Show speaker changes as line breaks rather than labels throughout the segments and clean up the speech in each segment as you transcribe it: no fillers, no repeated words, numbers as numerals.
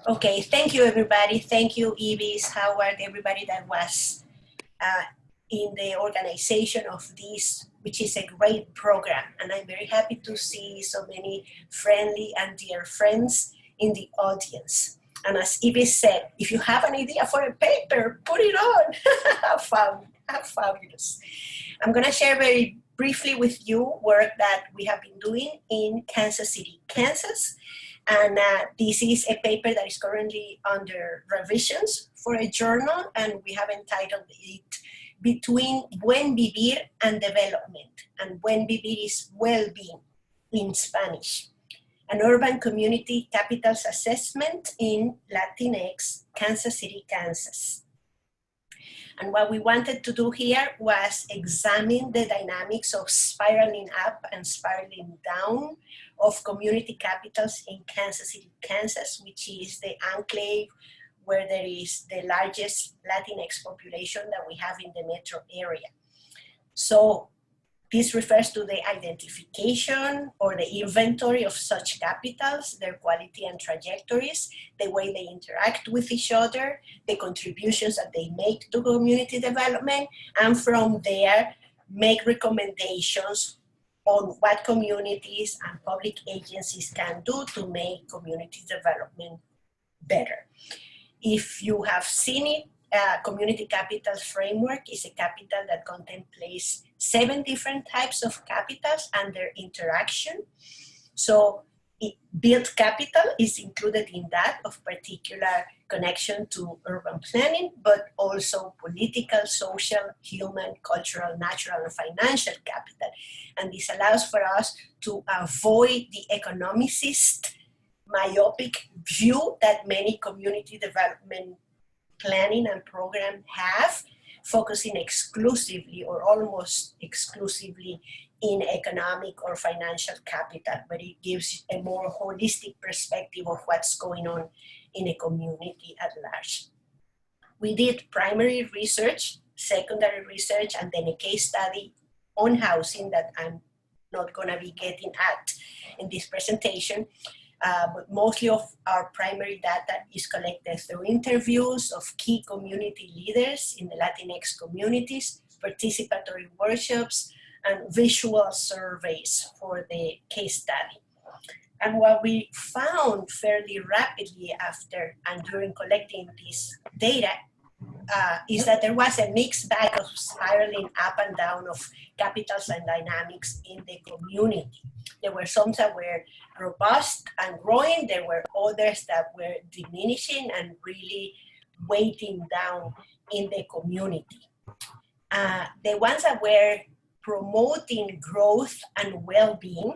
Okay, thank you, everybody. Thank you, Ivis, Howard, everybody that was in the organization of this, which is a great program. And I'm very happy to see so many friendly and dear friends in the audience. And as Ivis said, if you have an idea for a paper, put it on. How fabulous. I'm going to share very briefly with you work that we have been doing in Kansas City, Kansas. And this is a paper that is currently under revisions for a journal, and we have entitled it Between Buen Vivir and Development. And Buen Vivir is well-being in Spanish. An urban community capitals assessment in Latinx, Kansas City, Kansas. And what we wanted to do here was examine the dynamics of spiraling up and spiraling down of community capitals in Kansas City, Kansas, which is the enclave where there is the largest Latinx population that we have in the metro area. So this refers to the identification or the inventory of such capitals, their quality and trajectories, the way they interact with each other, the contributions that they make to community development, and from there make recommendations on what communities and public agencies can do to make community development better. If you have seen it, Community Capitals Framework is a capital that contemplates 7 different types of capitals and their interaction. So built capital is included in that, of particular connection to urban planning, but also political, social, human, cultural, natural, and financial capital. And this allows for us to avoid the economicist, myopic view that many community development planning and program have, focusing exclusively or almost exclusively in economic or financial capital, but it gives a more holistic perspective of what's going on in a community at large. We did primary research, secondary research, and then a case study on housing that I'm not going to be getting at in this presentation. But mostly of our primary data is collected through interviews of key community leaders in the Latinx communities, participatory workshops, and visual surveys for the case study. And what we found fairly rapidly after and during collecting this data is that there was a mixed bag of spiraling up and down of capitals and dynamics in the community. There were some that were robust and growing. There were others that were diminishing and really weighting down in the community. The ones that were promoting growth and well-being,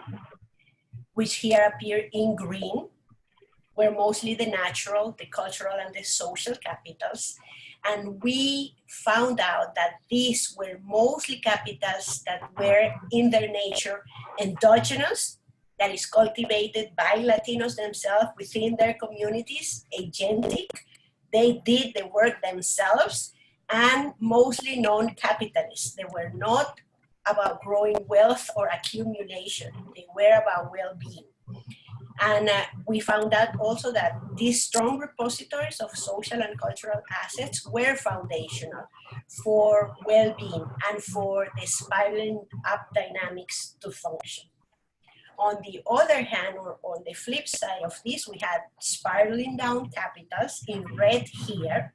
which here appear in green, were mostly the natural, the cultural, and the social capitals. And we found out that these were mostly capitals that were in their nature endogenous, that is cultivated by Latinos themselves within their communities, agentic. They did the work themselves, and mostly non-capitalist. They were not about growing wealth or accumulation. They were about well-being. And we found out also that these strong repositories of social and cultural assets were foundational for well-being and for the spiraling up dynamics to function. On the other hand, or on the flip side of this, we had spiraling down capitals in red here,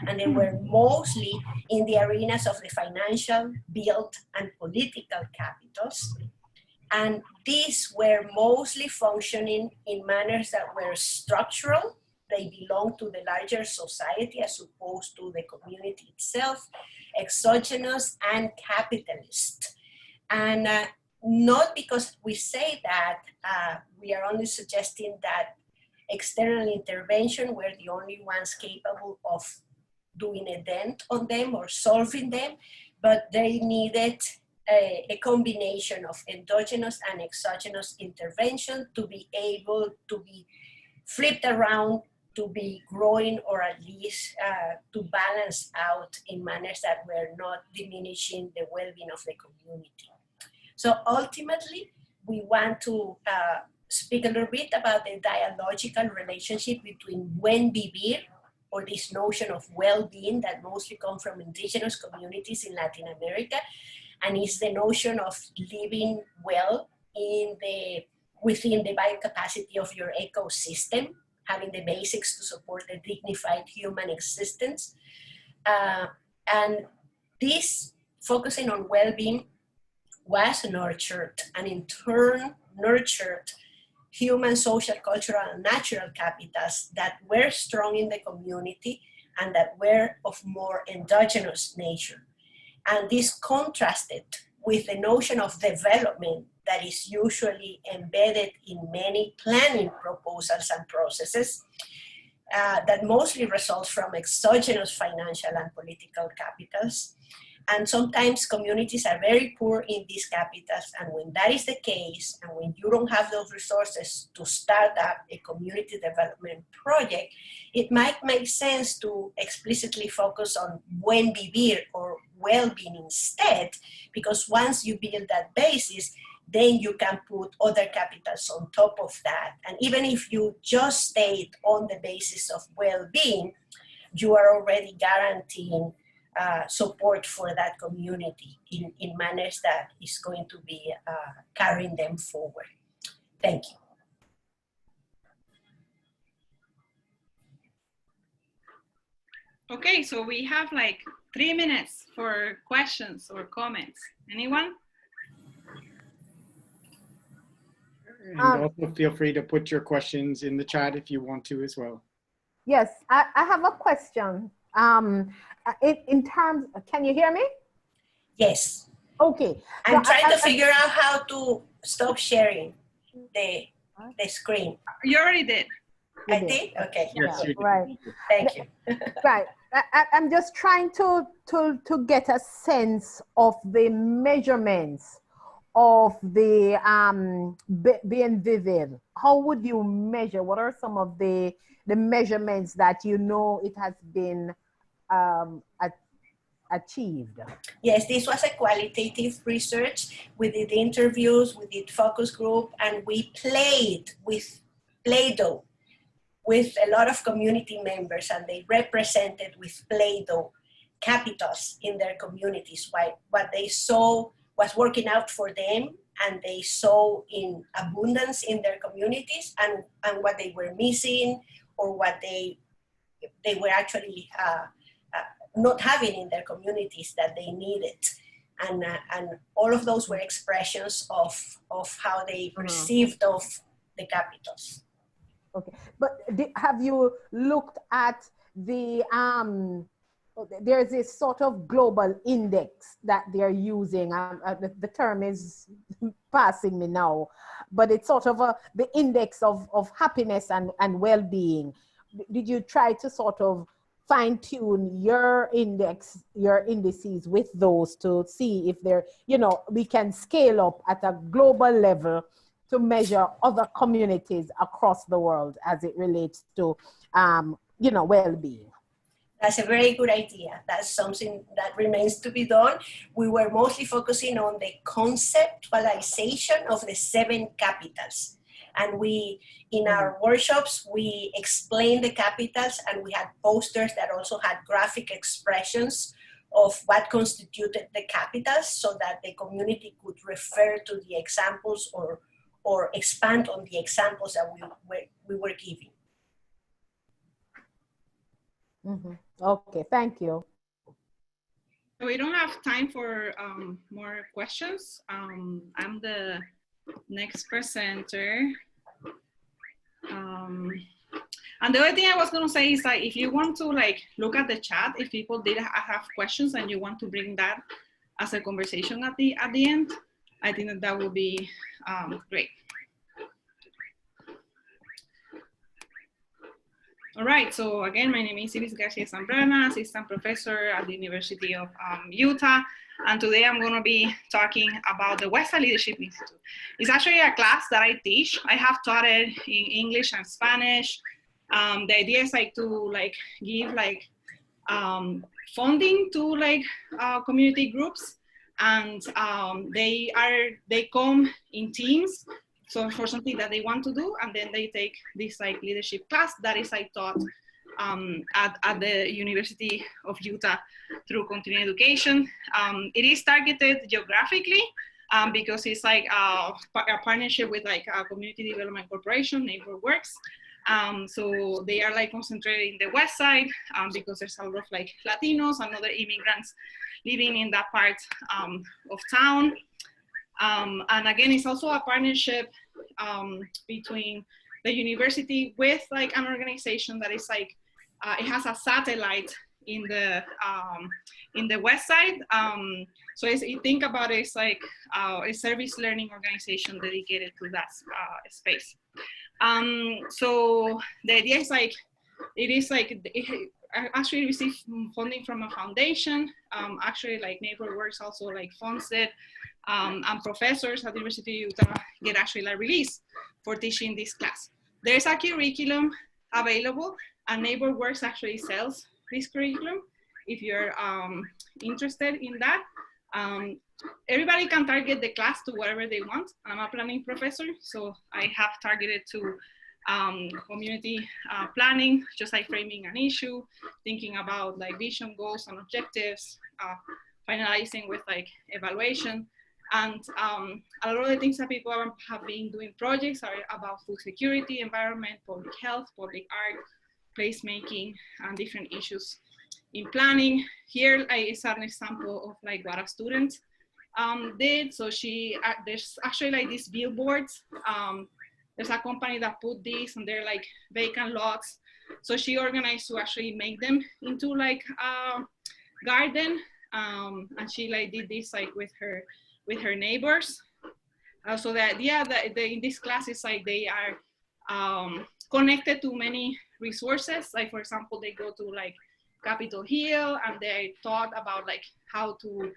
and they were mostly in the arenas of the financial, built, and political capitals. And these were mostly functioning in manners that were structural. They belong to the larger society as opposed to the community itself, exogenous and capitalist. And not because we say that, we are only suggesting that external intervention were the only ones capable of doing a dent on them or solving them, but they needed a combination of endogenous and exogenous intervention to be able to be flipped around, to be growing, or at least to balance out in manners that were not diminishing the well-being of the community. So ultimately, we want to speak a little bit about the dialogical relationship between buen vivir, or this notion of well-being that mostly come from indigenous communities in Latin America, and is the notion of living well within the biocapacity of your ecosystem, having the basics to support a dignified human existence. And this focusing on well-being was nurtured, and in turn nurtured human, social, cultural, and natural capitals that were strong in the community and that were of more endogenous nature. And this contrasted with the notion of development that is usually embedded in many planning proposals and processes that mostly results from exogenous financial and political capitals. And sometimes communities are very poor in these capitals, and when that is the case, and when you don't have those resources to start up a community development project, it might make sense to explicitly focus on buen vivir, or well-being, instead, because once you build that basis, then you can put other capitals on top of that. And even if you just stayed on the basis of well-being, you are already guaranteeing support for that community in manners that is going to be carrying them forward. Thank you.
Okay, so we have like 3 minutes for questions or comments. Anyone?
And also feel free to put your questions in the chat if you want to as well.
Yes, I have a question. In terms, can you hear me?
Yes.
Okay.
I'm trying to figure out how to stop sharing the screen.
You already did.
I did? Okay.
Yes, you did.
Right.
Thank you.
Right. I'm just trying to get a sense of the measurements of the bien vivir. How would you measure? What are some of the measurements that you know it has been achieved?
Yes, this was a qualitative research. We did interviews, we did focus group, and we played with Play-Doh with a lot of community members, and they represented with Play-Doh capitals in their communities. What they saw was working out for them, and they saw in abundance in their communities, and what they were missing, or what they were actually not having in their communities that they needed. And all of those were expressions of how they perceived of the capitals.
Okay, but have you looked at the, there's this sort of global index that they're using. The term is passing me now, but it's sort of the index of happiness and well-being. Did you try to sort of fine-tune your indices with those to see if they're, we can scale up at a global level to measure other communities across the world as it relates to, well-being?
That's a very good idea. That's something that remains to be done. We were mostly focusing on the conceptualization of the 7 capitals. And in our workshops, we explained the capitals, and we had posters that also had graphic expressions of what constituted the capitals, so that the community could refer to the examples or expand on the examples that we were giving.
Mm-hmm. Okay, thank you.
We don't have time for more questions. I'm the next presenter. And the other thing I was going to say is that if you want to look at the chat, if people did have questions and you want to bring that as a conversation at the end, I think that would be great. All right, so again, my name is Ivis Garcia, assistant professor at the University of Utah. And today I'm going to be talking about the Westside Leadership Institute. It's actually a class that I teach. I have taught it in English and Spanish. The idea is to give funding to community groups, and they come in teams so for something that they want to do, and then they take this like leadership class that is like taught at the University of Utah through continuing education. It is targeted geographically because it's like a partnership with like a community development corporation, NeighborWorks. So they are like concentrated in the West Side because there's a lot of like Latinos and other immigrants living in that part of town. And again, it's also a partnership between the university with like an organization that is like, it has a satellite in the West Side. So you think about it, it's like a service learning organization dedicated to that space. So the idea is like, it is like, it actually received funding from a foundation. Actually like NeighborWorks also like funds it. And professors at the University of Utah get actually like released for teaching this class. There's a curriculum available, and NeighborWorks actually sells this curriculum if you're interested in that. Everybody can target the class to whatever they want. I'm a planning professor, so I have targeted to community planning, just like framing an issue, thinking about like vision, goals, and objectives, finalizing with like evaluation. And a lot of the things that people have been doing projects are about food security, environment, public health, public art, placemaking, and different issues in planning. Here is an example of like what a student did. So there's actually like these billboards. There's a company that put these, and they're like vacant lots. So she organized to actually make them into like a garden. And she like did this like with her neighbors. So the idea that in this class is like they are connected to many resources. Like for example, they go to like Capitol Hill, and they thought about like how to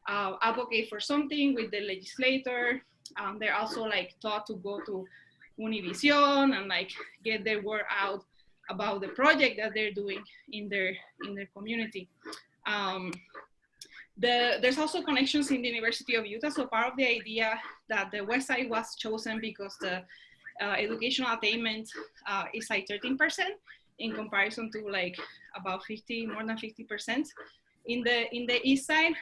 advocate for something with the legislator. They're also like taught to go to Univision and like get their word out about the project that they're doing in their community. There's also connections in the University of Utah. So part of the idea that the West Side was chosen because the educational attainment is like 13% in comparison to like about more than 50% in the East Side.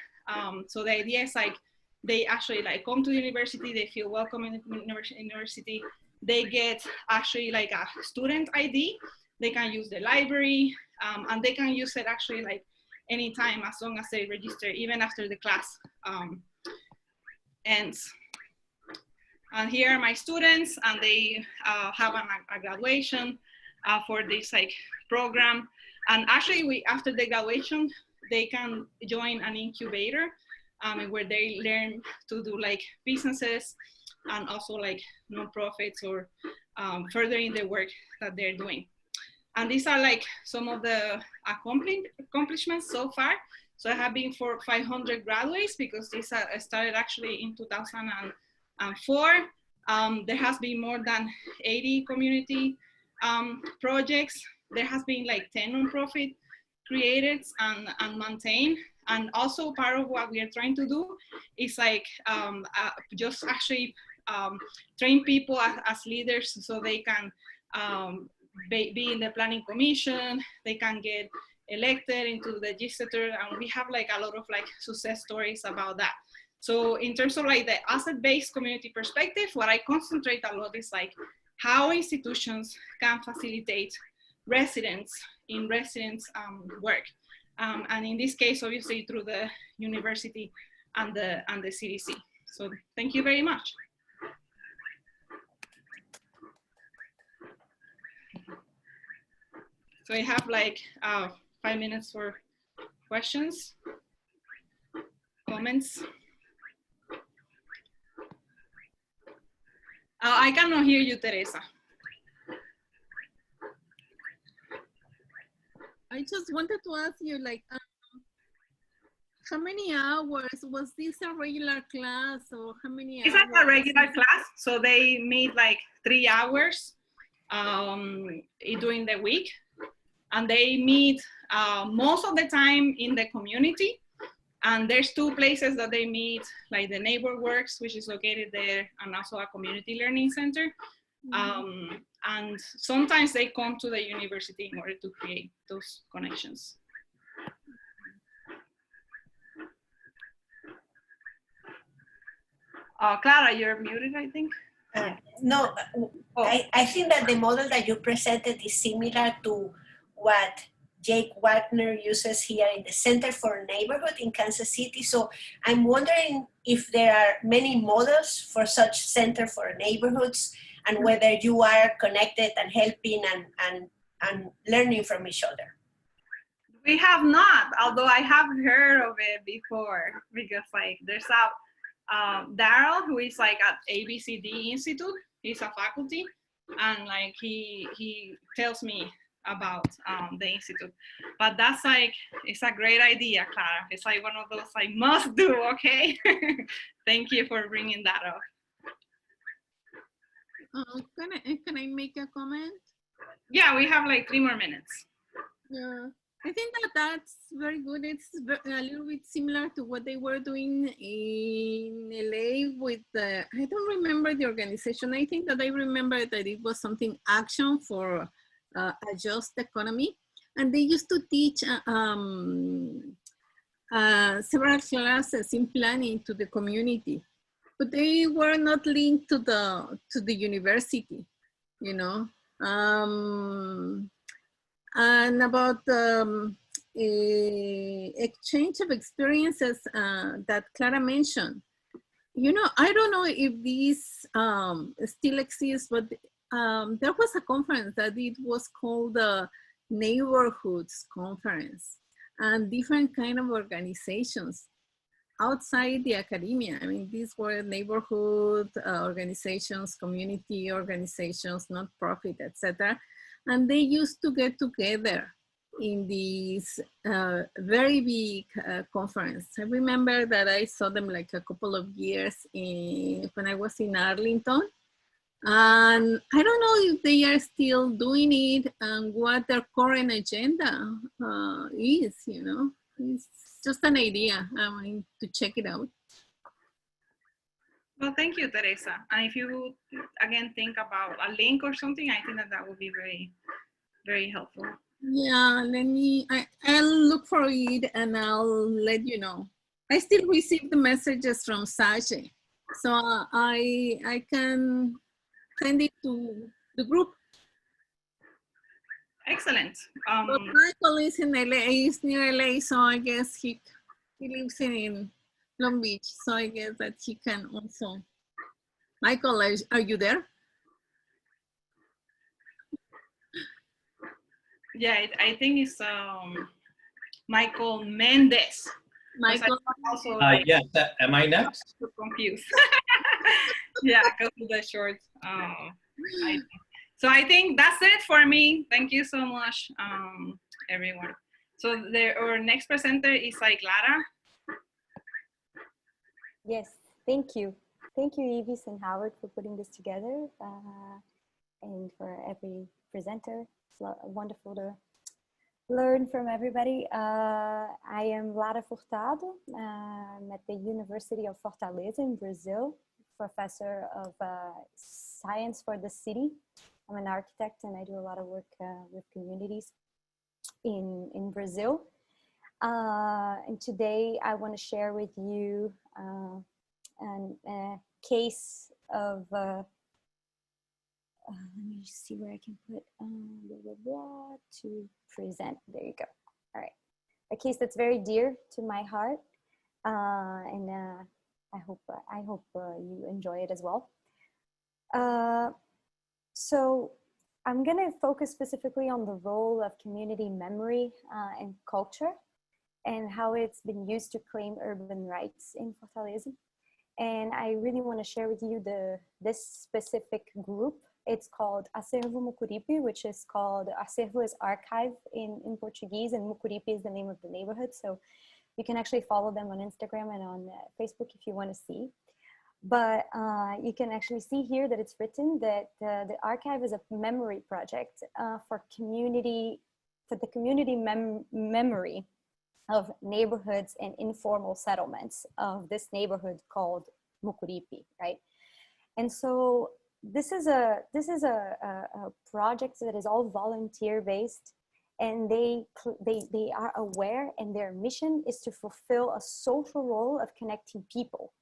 So the idea is like they actually like come to the university, they feel welcome in the university. They get actually like a student ID. They can use the library, and they can use it actually like anytime as long as they register, even after the class ends. And here are my students, and they have a graduation for this like program. And actually after the graduation, they can join an incubator where they learn to do like businesses and also like nonprofits or furthering the work that they're doing. And these are like some of the accomplishments so far. So I have been for 500 graduates because this started actually in 2004. There has been more than 80 community projects. There has been like 10 nonprofit created and maintained. And also part of what we are trying to do is like just actually train people as leaders so they can be in the planning commission, they can get elected into the legislature, and we have like a lot of like success stories about that. So in terms of like the asset-based community perspective, what I concentrate a lot is like how institutions can facilitate residents in residents work. And in this case, obviously through the university and the CDC. So thank you very much. So I have like 5 minutes for questions, comments. I cannot hear you, Teresa.
I just wanted to ask you, like, how many hours? Was this a regular class, or how many hours?
It's like a regular class, so they meet like 3 hours during the week. And they meet most of the time in the community. And there's 2 places that they meet, like the NeighborWorks, which is located there, and also a community learning center. And sometimes they come to the university in order to create those connections. Clara, you're muted, I think.
No, I think that the model that you presented is similar to what Jake Wagner uses here in the Center for Neighborhood in Kansas City. So I'm wondering if there are many models for such Center for Neighborhoods and whether you are connected and helping and learning from each other.
We have not, although I have heard of it before, because like there's a Daryl, who is like at ABCD Institute. He's a faculty, and like he tells me about the institute. But that's like, it's a great idea, Clara. It's like one of those like must do. Okay. Thank you for bringing that up.
Can I make a comment?
Yeah, we have like 3 more minutes.
Yeah, I think that's very good. It's a little bit similar to what they were doing in LA with the, I don't remember the organization. I think that I remember that it was something Action for a Just Economy. And they used to teach several classes in planning to the community, but they were not linked to the university, you know. And about exchange of experiences that Clara mentioned. You know, I don't know if these still exist, but there was a conference that it was called the Neighborhoods Conference, and different kind of organizations outside the academia. I mean, these were neighborhood organizations, community organizations, non-profit, etc. And they used to get together in these very big conference. I remember that I saw them like a couple of years when I was in Arlington. And I don't know if they are still doing it and what their current agenda is, you know. It's just an idea. I mean, to check it out.
Well, thank you, Teresa. And if you, again, think about a link or something, I think that would be very, very helpful.
Yeah, I'll look for it and I'll let you know. I still receive the messages from Sasha, so I can send it to the group.
Excellent.
But Michael is in LA, he's near LA, so I guess he lives in Long Beach, so I guess that he can also. Michael, are you there?
Yeah, I think it's Michael Mendez.
Michael.
Also,
yes, am I next?
I'm confused. Yeah, because of the short. So I think that's it for me. Thank you so much, everyone. So our next presenter is like Clara.
Yes, thank you. Thank you, Ivis and Howard, for putting this together, and for every presenter. It's wonderful to learn from everybody. I am Lara Furtado. I'm at the University of Fortaleza in Brazil, professor of science for the city. I'm an architect and I do a lot of work with communities in Brazil. And today I want to share with you a case of, let me see where I can put, to present. There you go. All right. A case that's very dear to my heart. And I hope you enjoy it as well. So I'm going to focus specifically on the role of community memory and culture and how it's been used to claim urban rights in Fortaleza. And I really want to share with you this specific group. It's called Acervo Mucuripe, which is called, Acervo is archive in Portuguese, and Mucuripe is the name of the neighborhood. So you can actually follow them on Instagram and on Facebook if you want to see. But you can actually see here that it's written that the archive is a memory project for the community memory of neighborhoods and informal settlements of this neighborhood called Mucuripe, right? And so this is a project that is all volunteer based, and they are aware, and their mission is to fulfill a social role of connecting people.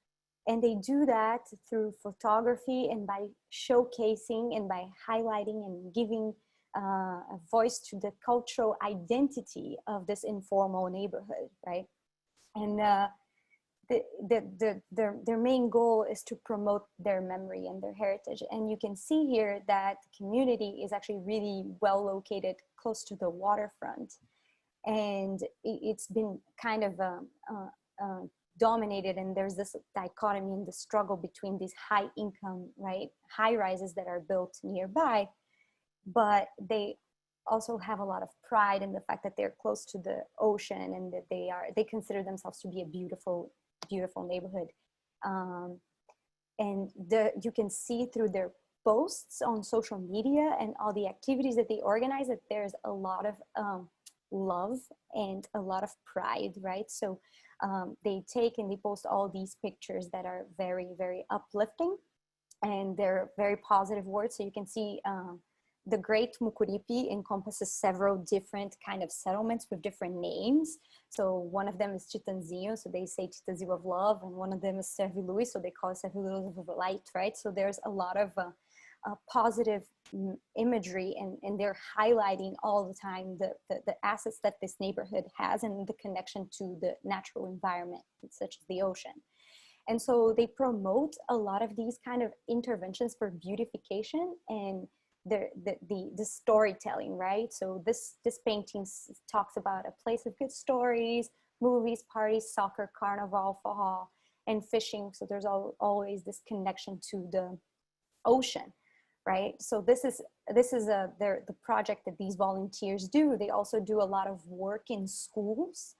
And they do that through photography and by showcasing and by highlighting and giving a voice to the cultural identity of this informal neighborhood, right? And their main goal is to promote their memory and their heritage. And you can see here that the community is actually really well located close to the waterfront. And it's been kind of dominated, and there's this dichotomy in the struggle between these high income, right, high rises that are built nearby, but they also have a lot of pride in the fact that they're close to the ocean, and that they consider themselves to be a beautiful neighborhood. And you can see through their posts on social media and all the activities that they organize that there's a lot of love and a lot of pride, right? So they take and they post all these pictures that are very, very uplifting, and they're very positive words. So you can see the Great Mucuripe encompasses several different kind of settlements with different names. So one of them is Chitanzinho, so they say Chitanzinho of love, and one of them is Servilui, so they call it Servilui of light, right? So there's a lot of positive imagery, and they're highlighting all the time the assets that this neighborhood has and the connection to the natural environment, such as the ocean. And so they promote a lot of these kind of interventions for beautification and the storytelling, right? So this painting talks about a place of good stories, movies, parties, soccer, carnival, faha, and fishing. So there's always this connection to the ocean, right? So this is the project that these volunteers do. They also do a lot of work in schools,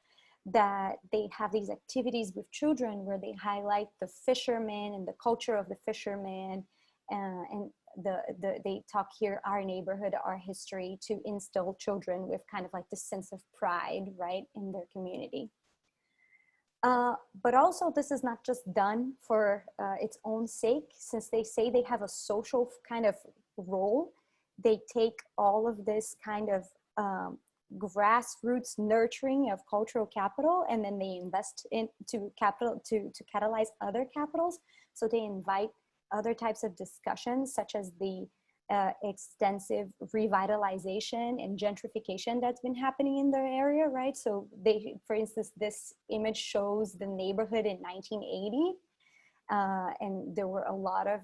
that they have these activities with children where they highlight the fishermen and the culture of the fishermen, and they talk here, our neighborhood, our history, to instill children with kind of like the sense of pride, right, in their community. But also this is not just done for its own sake. Since they say they have a social kind of role, they take all of this kind of grassroots nurturing of cultural capital, and then they invest into capital to catalyze other capitals. So they invite other types of discussions, such as the extensive revitalization and gentrification that's been happening in their area, right? So they, for instance, this image shows the neighborhood in 1980, and there were a lot of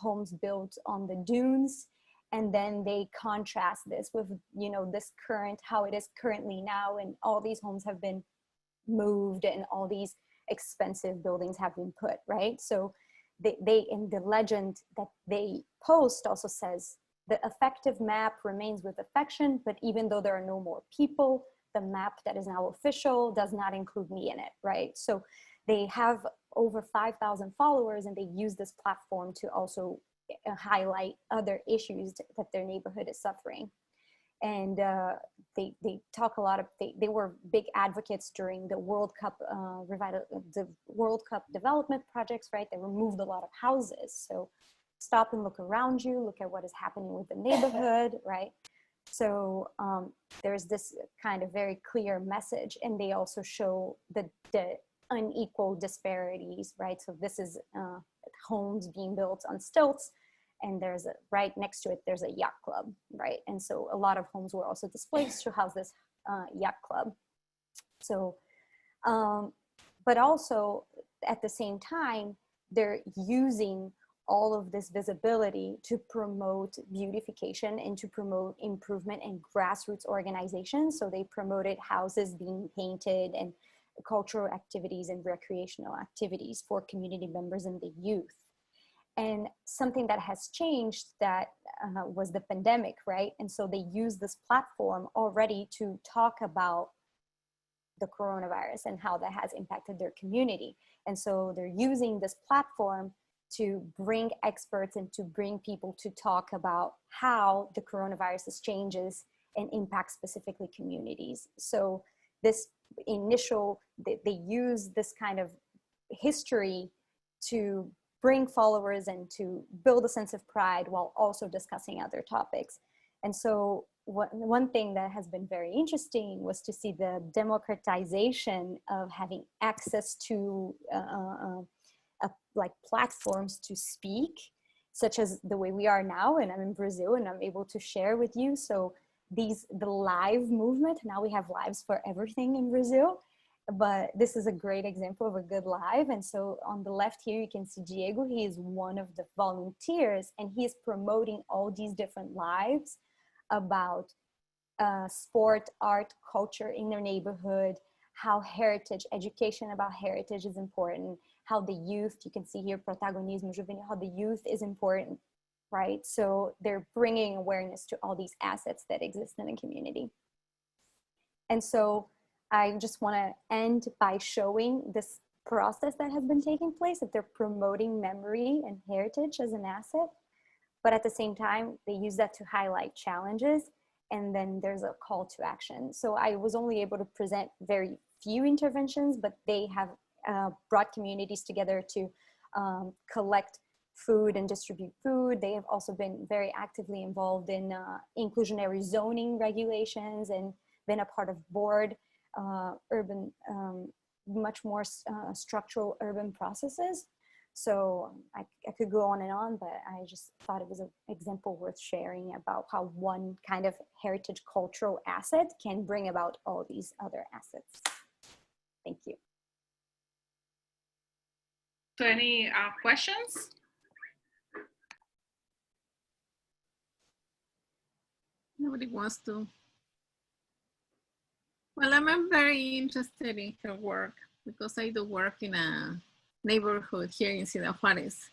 homes built on the dunes. And then they contrast this with, you know, this current, how it is currently now, and all these homes have been moved and all these expensive buildings have been put, right? So they in the legend that they post also says, the effective map remains with affection, but even though there are no more people, the map that is now official does not include me in it, right? So they have over 5,000 followers, and they use this platform to also highlight other issues that their neighborhood is suffering. And they talk a lot of, they were big advocates during the World Cup the World Cup development projects, right? They removed a lot of houses. So stop and look around you, look at what is happening with the neighborhood, right? So there's this kind of very clear message, and they also show the unequal disparities, right? So this is homes being built on stilts, and there's right next to it, there's a yacht club, right? And so a lot of homes were also displaced to house this yacht club. So, but also at the same time, they're using all of this visibility to promote beautification and to promote improvement in grassroots organizations. So they promoted houses being painted and cultural activities and recreational activities for community members and the youth. And something that has changed that was the pandemic, right? And so they use this platform already to talk about the coronavirus and how that has impacted their community. And so they're using this platform to bring experts and to bring people to talk about how the coronavirus changes and impacts specifically communities. So this initial, they use this kind of history to bring followers and to build a sense of pride while also discussing other topics. And so one thing that has been very interesting was to see the democratization of having access to like platforms to speak, such as the way we are now, and I'm in Brazil and I'm able to share with you. So the live movement, now we have lives for everything in Brazil, but this is a great example of a good live. And so on the left here, you can see Diego. He is one of the volunteers, and he is promoting all these different lives about sport, art, culture in their neighborhood, how heritage, education about heritage is important, how the youth, you can see here, protagonismo juvenil, how the youth is important, right? So they're bringing awareness to all these assets that exist in the community. And so I just want to end by showing this process that has been taking place, that they're promoting memory and heritage as an asset, but at the same time, they use that to highlight challenges, and then there's a call to action. So I was only able to present very few interventions, but they have brought communities together to collect food and distribute food. They have also been very actively involved in inclusionary zoning regulations and been a part of board urban, much more structural urban processes. So I could go on, but I just thought it was an example worth sharing about how one kind of heritage cultural asset can bring about all these other assets. Thank you.
So any questions?
Nobody wants to. Well, I'm very interested in her work because I do work in a neighborhood here in Ciudad Juarez.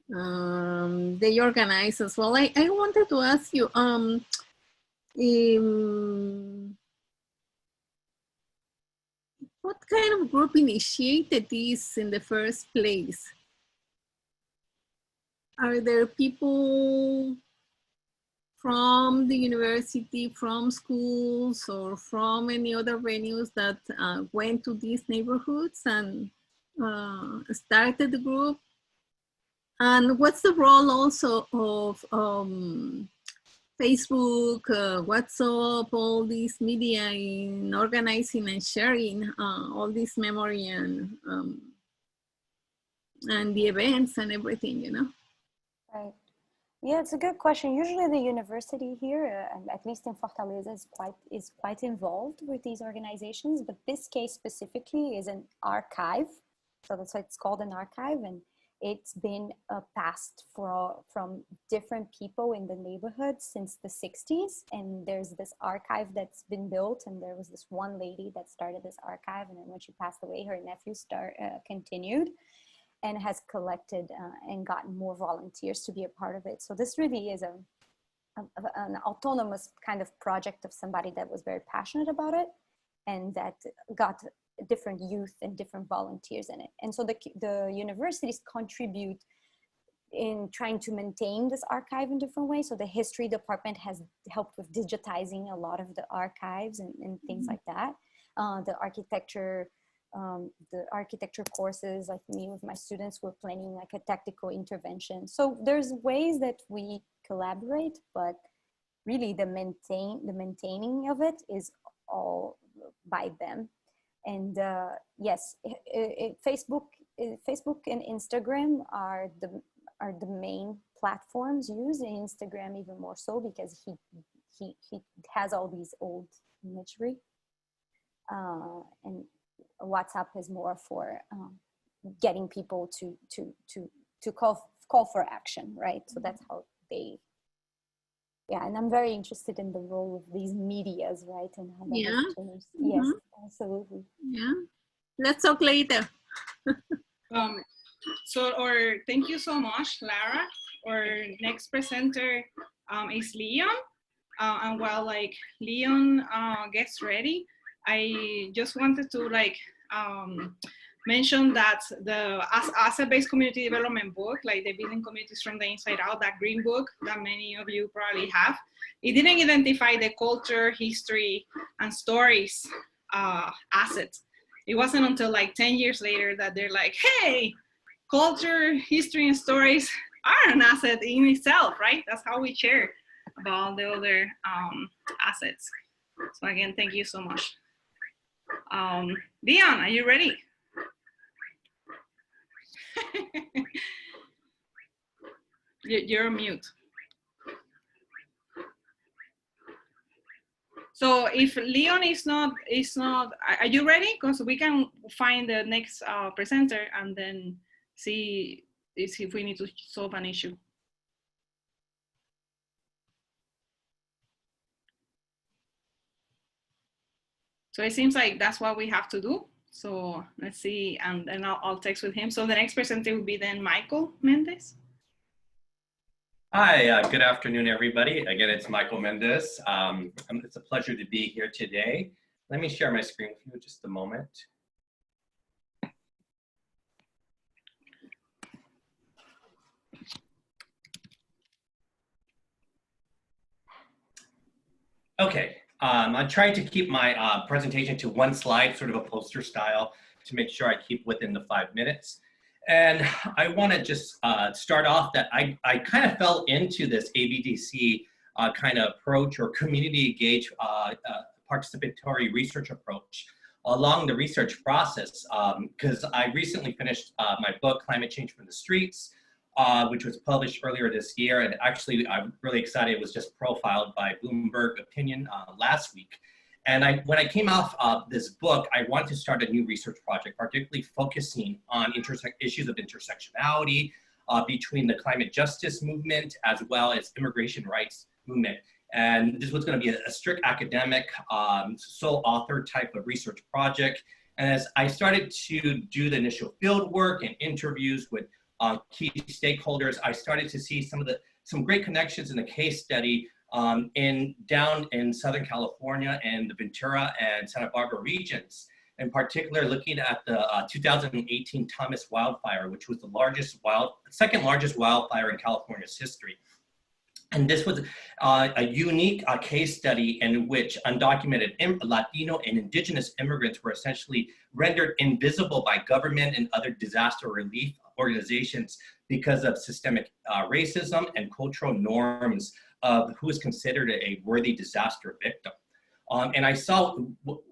They organize as well. I wanted to ask you, what kind of group initiated this in the first place? Are there people from the university, from schools, or from any other venues that went to these neighborhoods and started the group? And what's the role also of Facebook, WhatsApp, all these media in organizing and sharing all this memory and the events and everything, you know?
Right. Yeah, it's a good question. Usually the university here, at least in Fortaleza, is quite involved with these organizations, but this case specifically is an archive. So that's why it's called an archive, and it's been passed from different people in the neighborhood since the 60s. And there's this archive that's been built, and there was this one lady that started this archive, and then when she passed away, her nephew continued and has collected and gotten more volunteers to be a part of it. So this really is an autonomous kind of project of somebody that was very passionate about it and that got different youth and different volunteers in it. And so the universities contribute in trying to maintain this archive in different ways. So the history department has helped with digitizing a lot of the archives and things like that. The architecture courses, like me with my students, we're planning like a tactical intervention. So there's ways that we collaborate, but really the maintaining of it is all by them. And yes, Facebook and Instagram are the main platforms used, and Instagram even more so because he has all these old imagery, and WhatsApp is more for getting people to call for action, right? So that's how they. Yeah, and I'm very interested in the role of these medias, right? And how that has changed. Yes, absolutely.
Yeah, let's talk later.
Thank you so much, Lara. Our next presenter is Leon. And while Leon gets ready, I just wanted to mention that the asset-based community development book, like the Building Communities from the Inside Out, that green book that many of you probably have, it didn't identify the culture, history, and stories asset. It wasn't until like 10 years later that they're like, hey, culture, history, and stories are an asset in itself, right? That's how we share about the other assets. So again, thank you so much. Dion, are you ready? You're on mute. So if Leon is not, are you ready? Because we can find the next presenter and then see if we need to solve an issue. So it seems like that's what we have to do. So let's see, and then I'll text with him. So the next presenter will be then Michael Mendez.
Hi, good afternoon, everybody. Again, it's Michael Mendez. It's a pleasure to be here today. Let me share my screen with you just a moment. Okay, I'm trying to keep my presentation to one slide, sort of a poster style, to make sure I keep within the 5 minutes. And I want to just start off that I kind of fell into this ABDC kind of approach, or community engaged participatory research approach along the research process, because I recently finished my book, Climate Change from the Streets, which was published earlier this year. And actually, I'm really excited. It was just profiled by Bloomberg Opinion last week. And when I came off this book, I wanted to start a new research project, particularly focusing on issues of intersectionality between the climate justice movement as well as immigration rights movement. And this was going to be a strict academic, sole author type of research project. And as I started to do the initial field work and interviews with key stakeholders, I started to see some great connections in the case study down in Southern California and the Ventura and Santa Barbara regions, in particular looking at the 2018 Thomas wildfire, which was the second largest wildfire in California's history. And this was a unique case study in which undocumented Latino and indigenous immigrants were essentially rendered invisible by government and other disaster relief organizations because of systemic racism and cultural norms of who is considered a worthy disaster victim. And I saw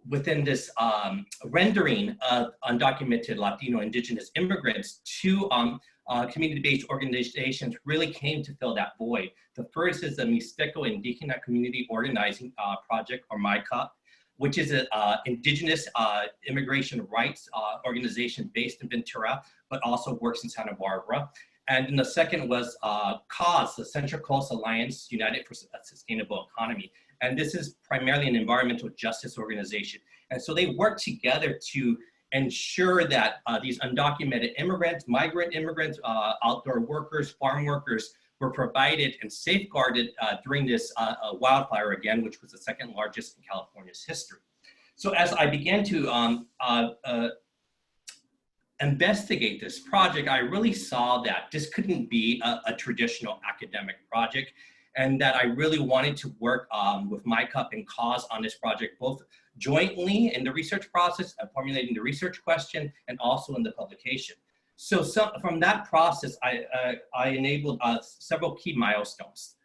within this rendering of undocumented Latino indigenous immigrants to community-based organizations really came to fill that void. The first is the Mixteco Indígena Community Organizing Project, or MICOP, which is an indigenous immigration rights organization based in Ventura, but also works in Santa Barbara. And then the second was CAUSE, the Central Coast Alliance United for a Sustainable Economy. And this is primarily an environmental justice organization. And so they work together to ensure that these undocumented immigrants, migrant immigrants, outdoor workers, farm workers were provided and safeguarded during this wildfire again, which was the second largest in California's history. So as I began to investigate this project, I really saw that this couldn't be a traditional academic project, and that I really wanted to work with MICOP and CAUSE on this project, both jointly in the research process and formulating the research question, and also in the publication. So from that process, I enabled several key milestones.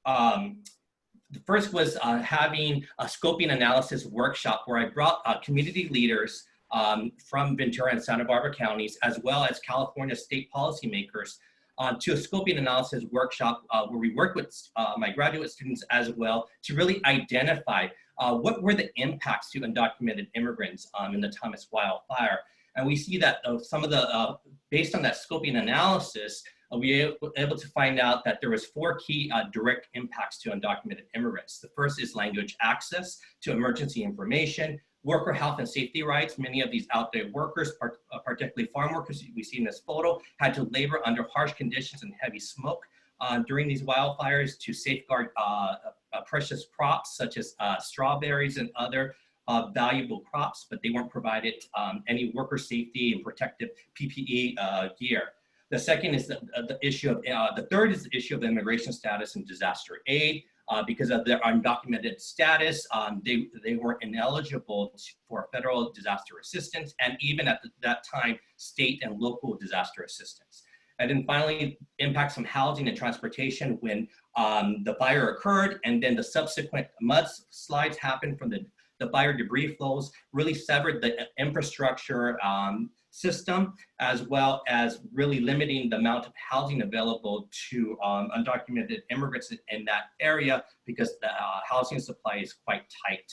The first was having a scoping analysis workshop where I brought community leaders from Ventura and Santa Barbara counties, as well as California state policymakers, to a scoping analysis workshop where we worked with my graduate students as well to really identify what were the impacts to undocumented immigrants in the Thomas wildfire. And we see that some of the, based on that scoping analysis, we were able to find out that there was 4 key direct impacts to undocumented immigrants. The first is language access to emergency information, worker health and safety rights. Many of these outdoor workers, particularly farm workers we see in this photo, had to labor under harsh conditions and heavy smoke during these wildfires to safeguard precious crops such as strawberries and other valuable crops, but they weren't provided any worker safety and protective PPE gear. The second is the issue of, the third is the issue of immigration status and disaster aid. because of their undocumented status, they were ineligible for federal disaster assistance, and even at that time, state and local disaster assistance. And then finally, impacts on housing and transportation when the fire occurred, and then the subsequent mudslides happened from the fire debris flows, really severed the infrastructure system, as well as really limiting the amount of housing available to undocumented immigrants in that area, because the housing supply is quite tight.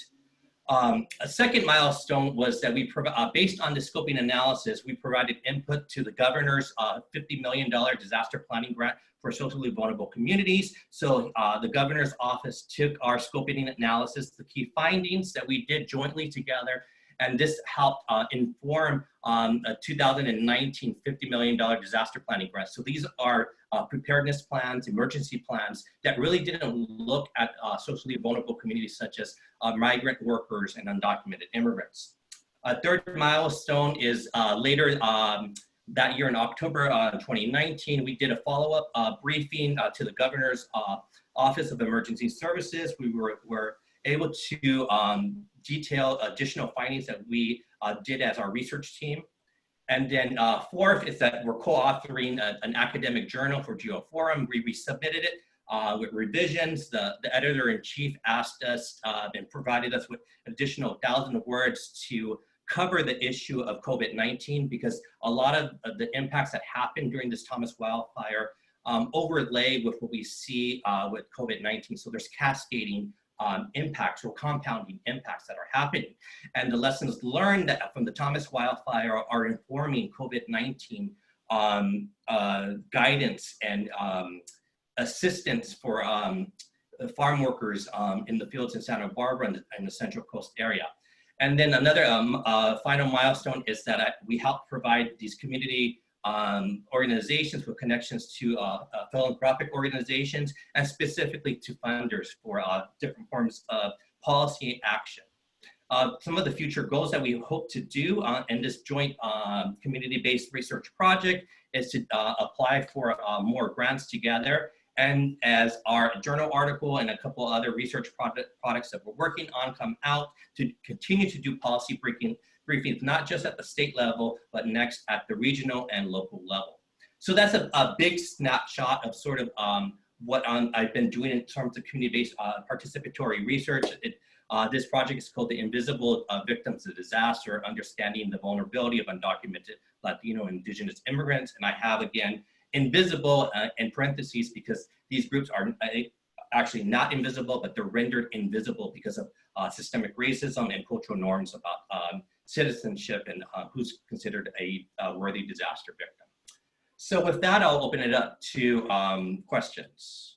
A second milestone was that we, based on the scoping analysis, we provided input to the governor's $50 million disaster planning grant for socially vulnerable communities. So the governor's office took our scoping analysis, the key findings that we did jointly together, and this helped inform a 2019 $50 million disaster planning grant. So these are preparedness plans, emergency plans that really didn't look at socially vulnerable communities such as migrant workers and undocumented immigrants. A third milestone is later that year in October 2019, we did a follow-up briefing to the governor's Office of Emergency Services. We were able to detail additional findings that we did as our research team. And then fourth is that we're co-authoring an academic journal for GeoForum. We resubmitted it with revisions. The editor-in-chief asked us and provided us with additional 1,000 words to cover the issue of COVID-19, because a lot of the impacts that happened during this Thomas wildfire overlay with what we see with COVID-19. So there's cascading impacts or compounding impacts that are happening. And the lessons learned that from the Thomas wildfire are informing COVID-19 guidance and assistance for farm workers in the fields in Santa Barbara and the Central Coast area. And then another final milestone is that we help provide these community organizations with connections to philanthropic organizations, and specifically to funders for different forms of policy action. Some of the future goals that we hope to do in this joint community-based research project is to apply for more grants together. And as our journal article and a couple other research products that we're working on come out, to continue to do policy briefings, not just at the state level, but next at the regional and local level. So that's a big snapshot of sort of what I've been doing in terms of community-based participatory research. This project is called the Invisible Victims of Disaster, Understanding the Vulnerability of Undocumented Latino Indigenous Immigrants. And I have, again, invisible in parentheses, because these groups are actually not invisible, but they're rendered invisible because of systemic racism and cultural norms about citizenship and who's considered a worthy disaster victim. So with that, I'll open it up to questions.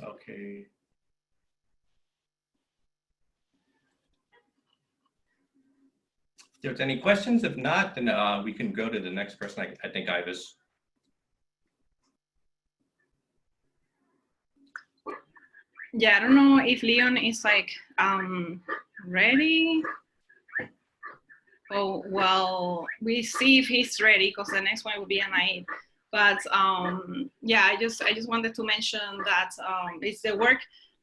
Okay. If there's any questions, if not, then we can go to the next person. I think Ivis.
Yeah, I don't know if Leon is like ready. Oh, well, we see if he's ready, because the next one will be an Aid. But yeah, I just wanted to mention that it's the work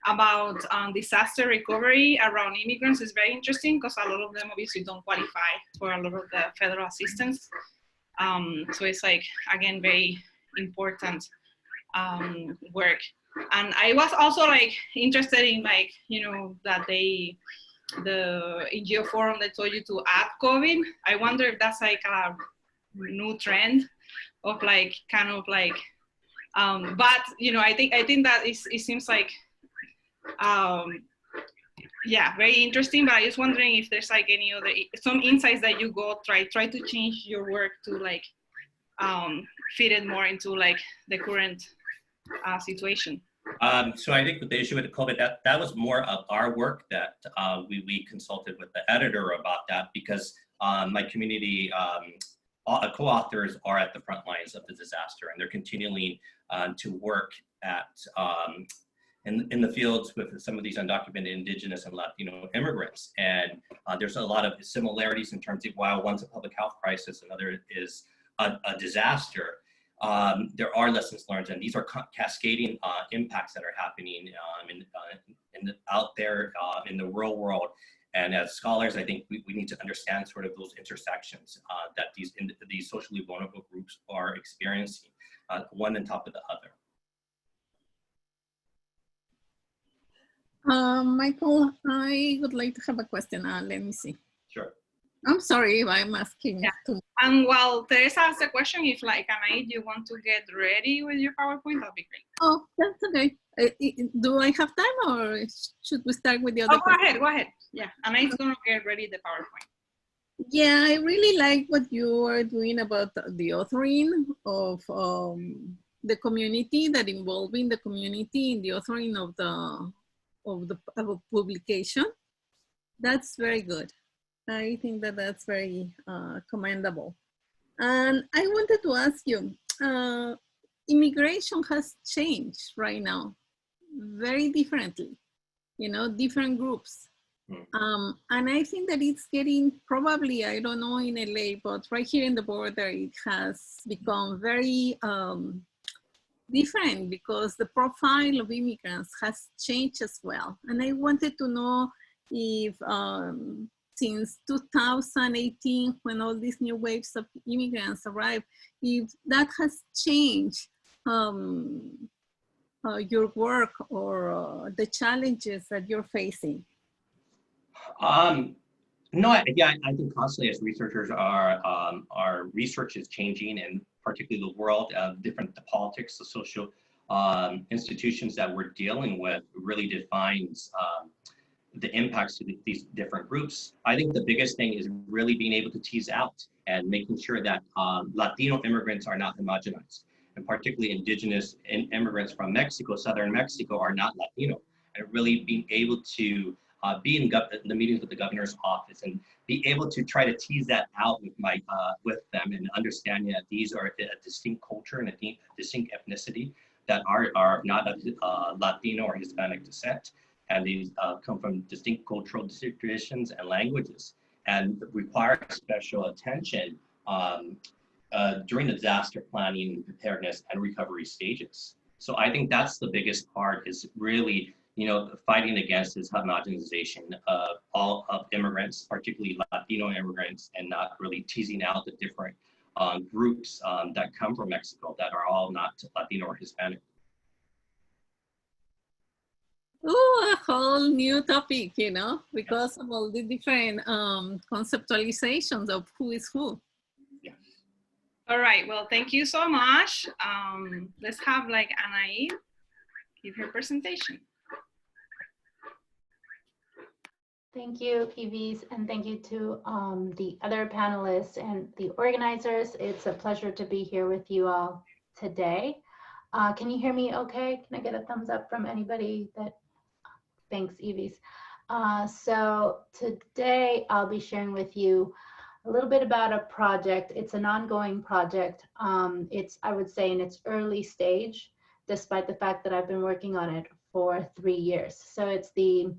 about disaster recovery around immigrants is very interesting, because a lot of them obviously don't qualify for a lot of the federal assistance. So it's like, again, very important work. And I was also like interested in, like, you know, that in GeoForum they told you to add COVID. I wonder if that's like a new trend of like kind of like, but you know, I think that it seems like, yeah, very interesting. But I was wondering if there's like any other, some insights that you got, try to change your work to like fit it more into like the current situation.
So I think with the issue with the COVID, that was more of our work that we consulted with the editor about that, because my community co-authors are at the front lines of the disaster, and they're continuing to work at in the fields with some of these undocumented Indigenous and Latino immigrants. And there's a lot of similarities in terms of while one's a public health crisis, another is a disaster. There are lessons learned, and these are cascading impacts that are happening out there in the real world. And as scholars, I think we need to understand sort of those intersections that these socially vulnerable groups are experiencing, one on top of the other.
Michael, I would like to have a question. Let me see.
Sure.
I'm sorry if I'm asking.
Yeah. And while Teresa asks a question, if like Anais, you want to get ready with your PowerPoint, that'd be great.
Oh, that's okay. Do I have time, or should we start with the other?
Oh, go ahead. Yeah, Anais is gonna get ready the PowerPoint.
Yeah, I really like what you are doing about the authoring of the community, that involving the community in the authoring of a publication. That's very good. I think that that's very commendable. And I wanted to ask you, immigration has changed right now very differently, you know, different groups. And I think that it's getting probably, I don't know in LA, but right here in the border, it has become very different because the profile of immigrants has changed as well. And I wanted to know if since 2018, when all these new waves of immigrants arrived, if that has changed your work or the challenges that you're facing.
No, I think constantly as researchers, our research is changing, and particularly the world of the politics, the social institutions that we're dealing with really defines the impacts to these different groups. I think the biggest thing is really being able to tease out and making sure that Latino immigrants are not homogenized, and particularly Indigenous immigrants from Mexico, Southern Mexico, are not Latino, and really being able to be in the meetings with the governor's office and be able to try to tease that out with them, and understanding that these are a distinct culture and a distinct ethnicity that are not of Latino or Hispanic descent, and these come from distinct cultural traditions and languages, and require special attention during the disaster planning, preparedness, and recovery stages. So I think that's the biggest part, is really, you know, fighting against this homogenization of all of immigrants, particularly Latino immigrants, and not really teasing out the different groups that come from Mexico that are all not Latino or Hispanic.
Oh, a whole new topic, you know, because of all the different conceptualizations of who is who.
Yeah.
All right, well, thank you so much. Let's have like Anais give her presentation.
Thank you, Ivis, and thank you to the other panelists and the organizers. It's a pleasure to be here with you all today. Can you hear me okay? Can I get a thumbs up from anybody? Thanks, Ivis. So today I'll be sharing with you a little bit about a project. It's an ongoing project. It's, I would say, in its early stage, despite the fact that I've been working on it for 3 years. So it's the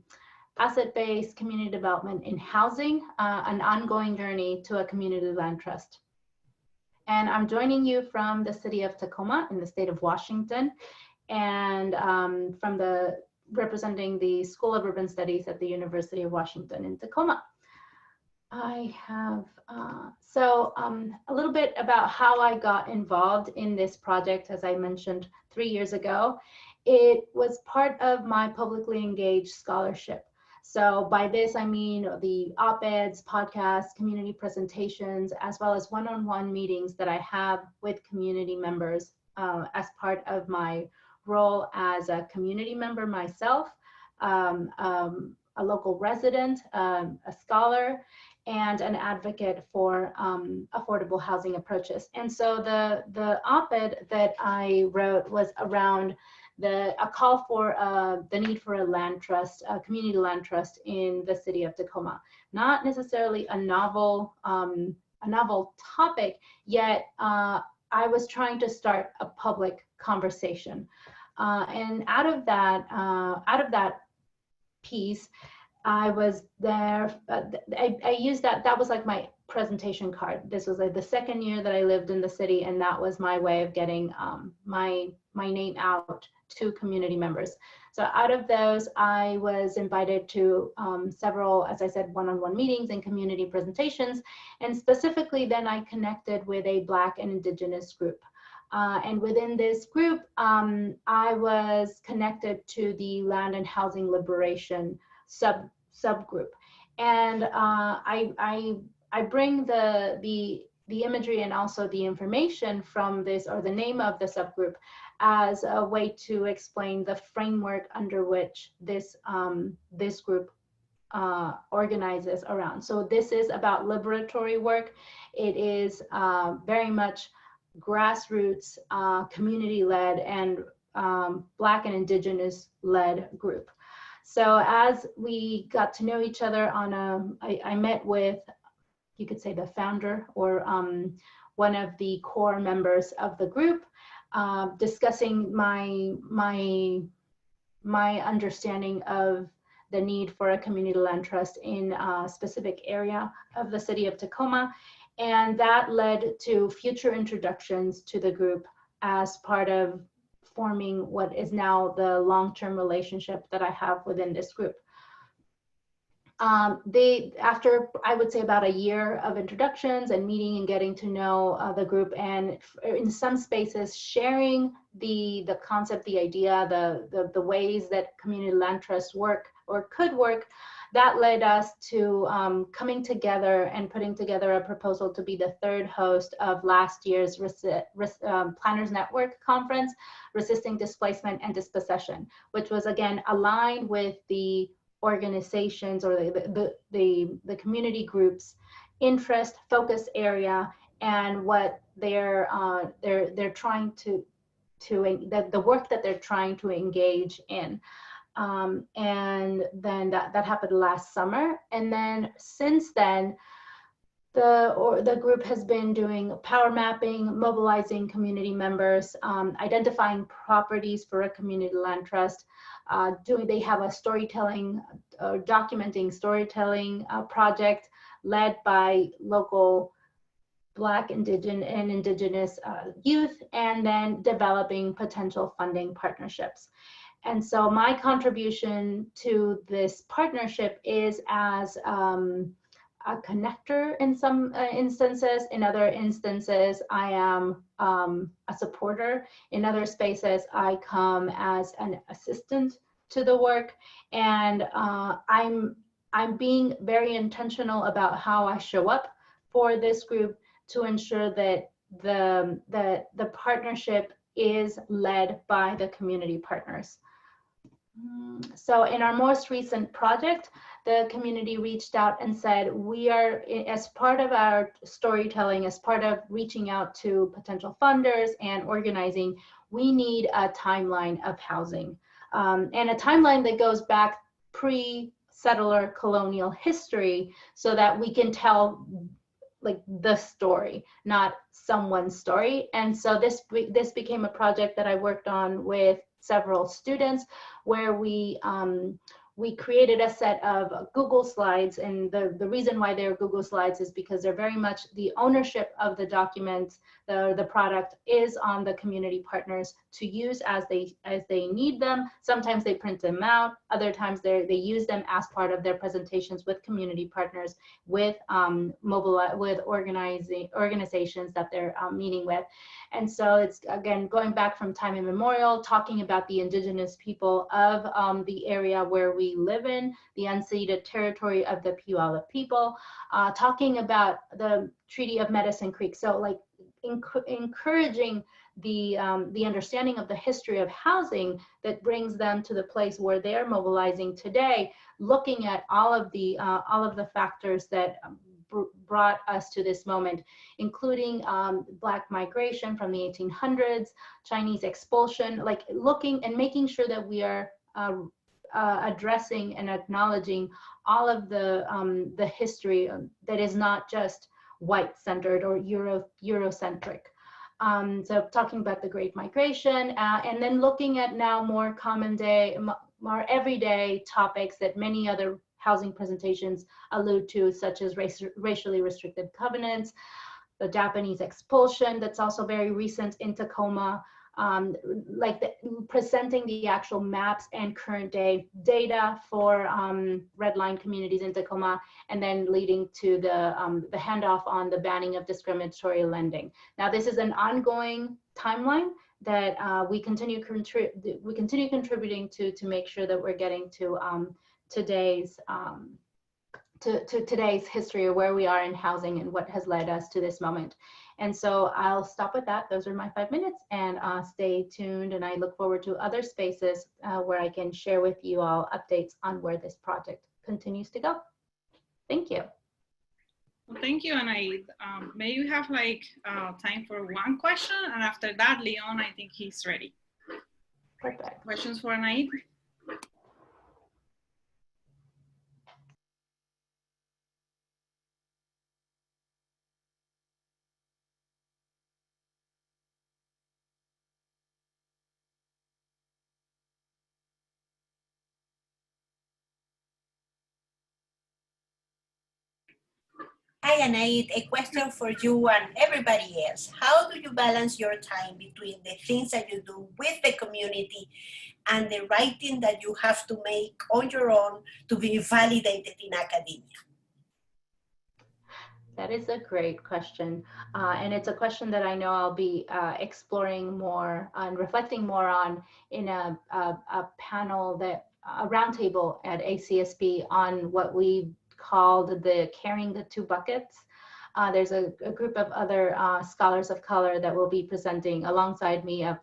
Asset-Based Community Development in Housing, an ongoing journey to a community land trust. And I'm joining you from the city of Tacoma in the state of Washington, and representing the School of Urban Studies at the University of Washington in Tacoma. I have, a little bit about how I got involved in this project. As I mentioned 3 years ago, it was part of my publicly engaged scholarship. So by this, I mean the op-eds, podcasts, community presentations, as well as one-on-one meetings that I have with community members as part of my role as a community member myself, a local resident, a scholar, and an advocate for affordable housing approaches. And so the op-ed that I wrote was around a call for the need for a land trust, a community land trust in the city of Tacoma. Not necessarily a novel topic, yet I was trying to start a public conversation. And out of that piece, I was there. I used that was like my presentation card. This was like the second year that I lived in the city, and that was my way of getting my name out to community members. So out of those, I was invited to several, as I said, one-on-one meetings and community presentations. And specifically, then I connected with a Black and Indigenous group. And within this group, I was connected to the Land and Housing Liberation subgroup. And I bring the imagery and also the information from this, or the name of the subgroup, as a way to explain the framework under which this this group organizes around. So this is about liberatory work. It is very much grassroots, community-led, and Black and Indigenous-led group. So as we got to know each other I met with, you could say, the founder, or one of the core members of the group, discussing my understanding of the need for a community land trust in a specific area of the city of Tacoma. And that led to future introductions to the group as part of forming what is now the long-term relationship that I have within this group. After, I would say, about a year of introductions and meeting and getting to know the group, and in some spaces sharing the concept, the idea, the ways that community land trusts work or could work, that led us to coming together and putting together a proposal to be the third host of last year's Planners Network Conference, Resisting Displacement and Dispossession, which was again aligned with the organizations or the community groups' interest, focus area, and what they're trying to the work that they're trying to engage in. And then that happened last summer. And then since then, the group has been doing power mapping, mobilizing community members, identifying properties for a community land trust. They have a storytelling, documenting storytelling project led by local Black, Indigenous youth, and then developing potential funding partnerships. And so my contribution to this partnership is as a connector in some instances. In other instances, I am a supporter. In other spaces, I come as an assistant to the work. And I'm being very intentional about how I show up for this group to ensure that the partnership is led by the community partners. So in our most recent project, the community reached out and said, we are, as part of our storytelling, as part of reaching out to potential funders and organizing, we need a timeline of housing, and a timeline that goes back pre-settler colonial history, so that we can tell like the story, not someone's story. And so this became a project that I worked on with several students, where we created a set of Google Slides. And the reason why they're Google Slides is because they're very much the ownership of the documents, the product is on the community partners to use as they need them. Sometimes they print them out, other times they use them as part of their presentations with community partners, with organizations that they're meeting with. And so it's, again, going back from time immemorial, talking about the indigenous people of the area where we live in, the unceded territory of the Puyallup people, talking about the Treaty of Medicine Creek. So like encouraging the understanding of the history of housing that brings them to the place where they're mobilizing today, looking at all of the factors that brought us to this moment, including Black migration from the 1800s, Chinese expulsion, like looking and making sure that we are addressing and acknowledging all of the history that is not just white-centered or Eurocentric. So talking about the Great Migration, and then looking at now more common day, more everyday topics that many other housing presentations allude to, such as racially restricted covenants, the Japanese expulsion that's also very recent in Tacoma, presenting the actual maps and current day data for redline communities in Tacoma, and then leading to the handoff on the banning of discriminatory lending. Now, this is an ongoing timeline that we continue contributing to make sure that we're getting to today's today's history of where we are in housing and what has led us to this moment. And so I'll stop with that. Those are my 5 minutes, and stay tuned. And I look forward to other spaces where I can share with you all updates on where this project continues to go. Thank you.
Well, thank you, Anaid. Maybe we have time for one question, and after that, Leon, I think he's ready.
Perfect.
Questions for Anaid?
Hi, Anaid, a question for you and everybody else. How do you balance your time between the things that you do with the community and the writing that you have to make on your own to be validated in academia?
That is a great question. And it's a question that I know I'll be exploring more and reflecting more on in a panel, a roundtable at ACSP on what we called the Carrying the Two Buckets. There's a group of other scholars of color that will be presenting alongside me of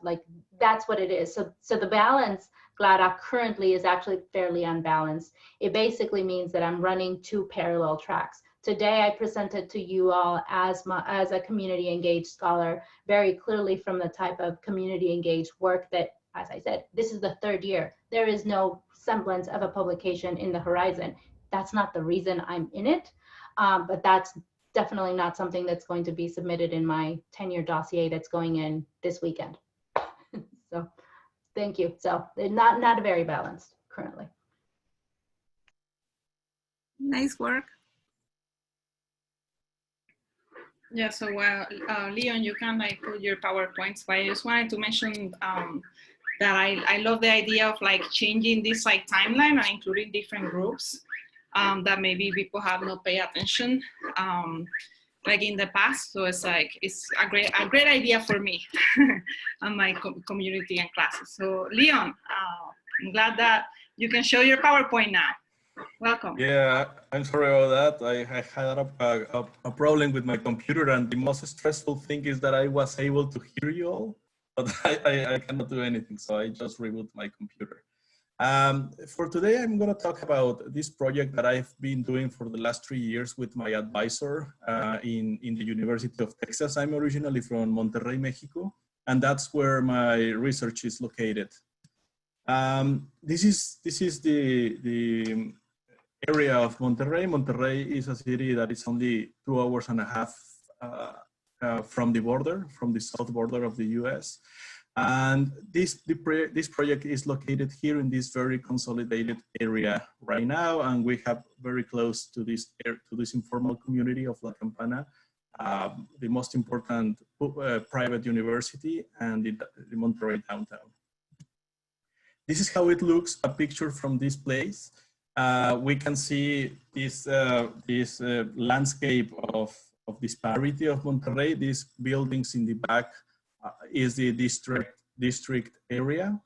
that's what it is. So the balance, Clara, currently is actually fairly unbalanced. It basically means that I'm running 2 parallel tracks. Today, I presented to you all as a community engaged scholar, very clearly from the type of community engaged work that, as I said, this is the 3rd year. There is no semblance of a publication in the horizon. That's not the reason I'm in it, but that's definitely not something that's going to be submitted in my tenure dossier that's going in this weekend. So thank you. So not very balanced currently.
Nice work.
Yeah, so Leon, you can put your PowerPoints, but I just wanted to mention that I love the idea of changing this timeline and including different groups that maybe people have not paid attention in the past. So it's a great idea for me and my community and classes. So Leon, I'm glad that you can show your PowerPoint now. Welcome.
Yeah, I'm sorry about that. I had a problem with my computer, and the most stressful thing is that I was able to hear you all, but I cannot do anything. So I just rebooted my computer. For today, I'm going to talk about this project that I've been doing for the last 3 years with my advisor in the University of Texas. I'm originally from Monterrey, Mexico, and that's where my research is located. This is the area of Monterrey. Monterrey is a city that is only 2.5 hours from the border, from the south border of the US. And this project is located here in this very consolidated area right now, and we have very close to this informal community of La Campana, the most important private university, and the Monterrey downtown. This is how it looks, a picture from this place. We can see this landscape of disparity of Monterrey. These buildings in the back is the district area,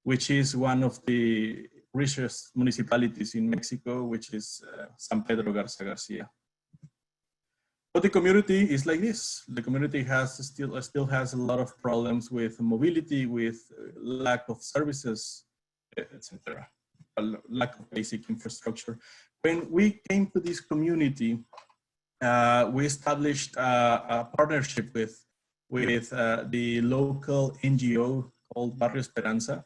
which is one of the richest municipalities in Mexico, which is San Pedro Garcia. But the community is like this. The community still has a lot of problems with mobility, with lack of services, etc. Lack of basic infrastructure. When we came to this community, we established a partnership with the local NGO called Barrio Esperanza,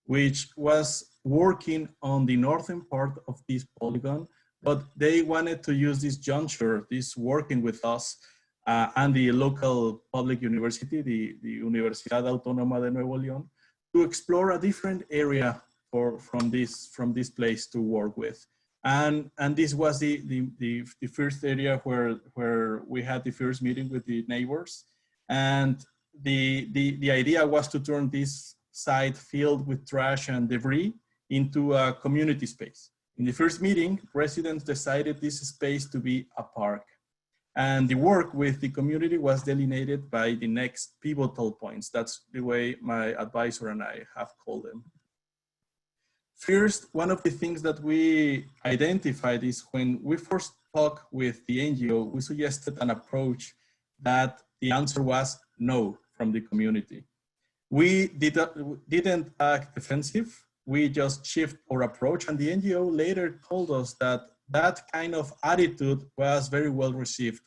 which was working on the northern part of this polygon, but they wanted to use this juncture, this working with us, and the local public university, the Universidad Autónoma de Nuevo León, to explore a different area from this place to work with. And this was the first area where we had the first meeting with the neighbors. And the idea was to turn this site filled with trash and debris into a community space. In the first meeting, residents decided this space to be a park. And the work with the community was delineated by the next pivotal points. That's the way my advisor and I have called them. First, one of the things that we identified is when we first talked with the NGO, we suggested an approach that the answer was no from the community. We didn't act defensive. We just shift our approach, and the NGO later told us that that kind of attitude was very well received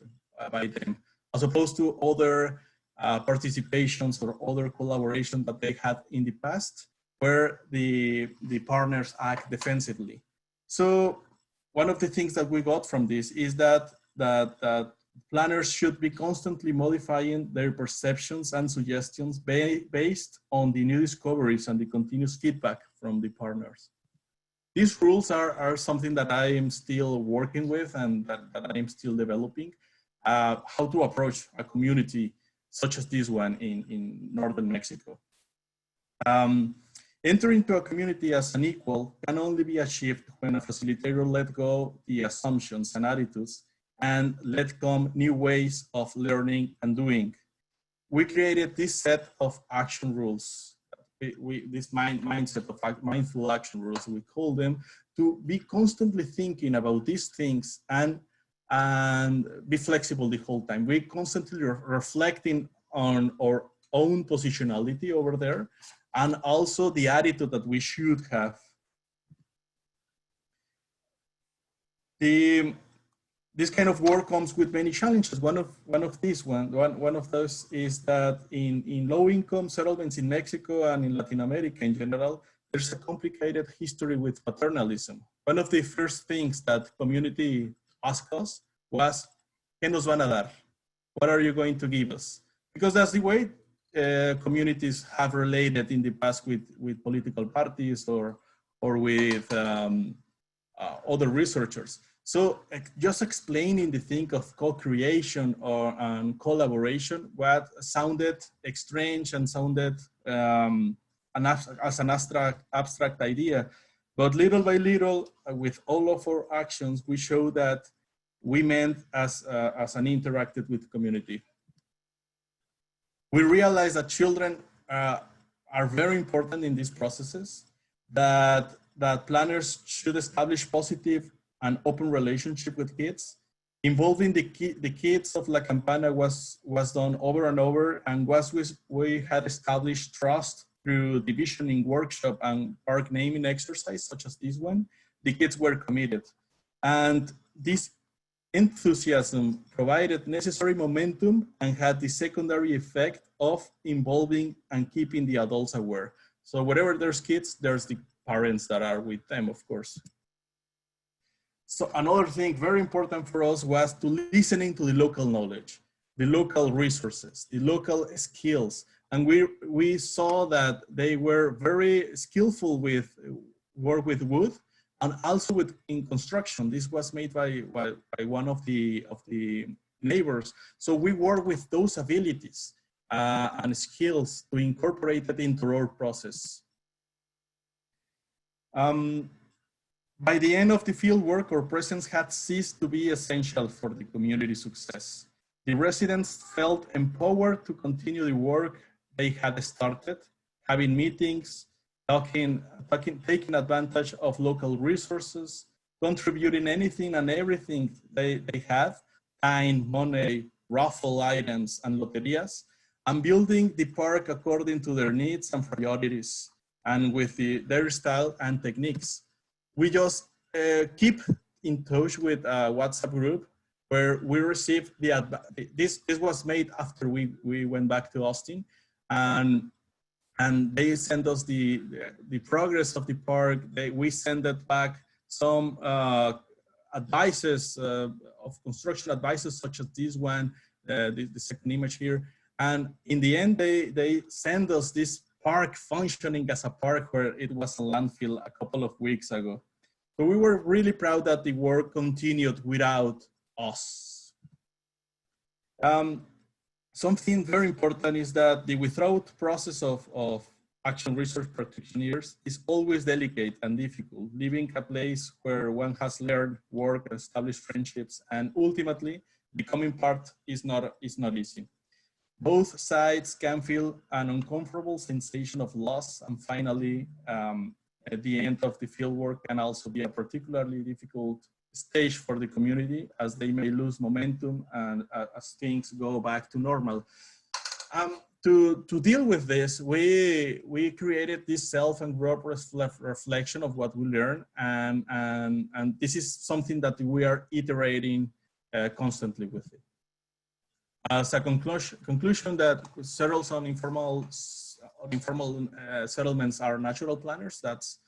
by them, as opposed to other participations or other collaboration that they had in the past, where the partners act defensively. So one of the things that we got from this is that planners should be constantly modifying their perceptions and suggestions based on the new discoveries and the continuous feedback from the partners. These rules are something that I am still working with and that I am still developing, how to approach a community such as this one in northern Mexico. Entering into a community as an equal can only be achieved when a facilitator let go the assumptions and attitudes and let come new ways of learning and doing. We created this set of action rules, this mindset of mindful action rules, we call them, to be constantly thinking about these things and be flexible the whole time. We constantly reflecting on our own positionality over there, and also the attitude that we should have. This kind of work comes with many challenges. One of those is that in low-income settlements in Mexico and in Latin America in general, there's a complicated history with paternalism. One of the first things that community asked us was, ¿Qué nos van a dar? What are you going to give us? Because that's the way communities have related in the past with political parties or with other researchers. So just explaining the thing of co-creation and collaboration, what sounded strange and sounded as an abstract idea. But little by little, with all of our actions, we show that we meant as an interacted with the community. We realize that children are very important in these processes, that planners should establish positive and open relationship with kids. Involving the kids of La Campana was done over and over, and we had established trust through the visioning workshop and park naming exercise, such as this one. The kids were committed. And this enthusiasm provided necessary momentum and had the secondary effect of involving and keeping the adults aware. So wherever there's kids, there's the parents that are with them, of course. So another thing very important for us was to listening to the local knowledge, the local resources, the local skills. And we saw that they were very skillful with work with wood and also in construction. This was made by one of the neighbors. So we work with those abilities and skills to incorporate it into our process. By the end of the field work, our presence had ceased to be essential for the community success. The residents felt empowered to continue the work they had started, having meetings, taking advantage of local resources, contributing anything and everything they had, time, money, raffle items, and loterias, and building the park according to their needs and priorities, and with their style and techniques. We just keep in touch with a WhatsApp group where we received this was made after we went back to Austin, and they sent us the progress of the park. We sent it back some advices of construction advices such as this one, the second image here. And in the end, they sent us this park functioning as a park where it was a landfill a couple of weeks ago. So we were really proud that the work continued without us. Something very important is that the without process of action research practitioners is always delicate and difficult. Leaving a place where one has learned, worked, established friendships, and ultimately becoming part is not easy. Both sides can feel an uncomfortable sensation of loss, and finally, at the end of the fieldwork can also be a particularly difficult stage for the community, as they may lose momentum and as things go back to normal. To deal with this, we created this self and group reflection of what we learned, and this is something that we are iterating constantly with it. As a conclusion that several informal settlements are natural planners, that's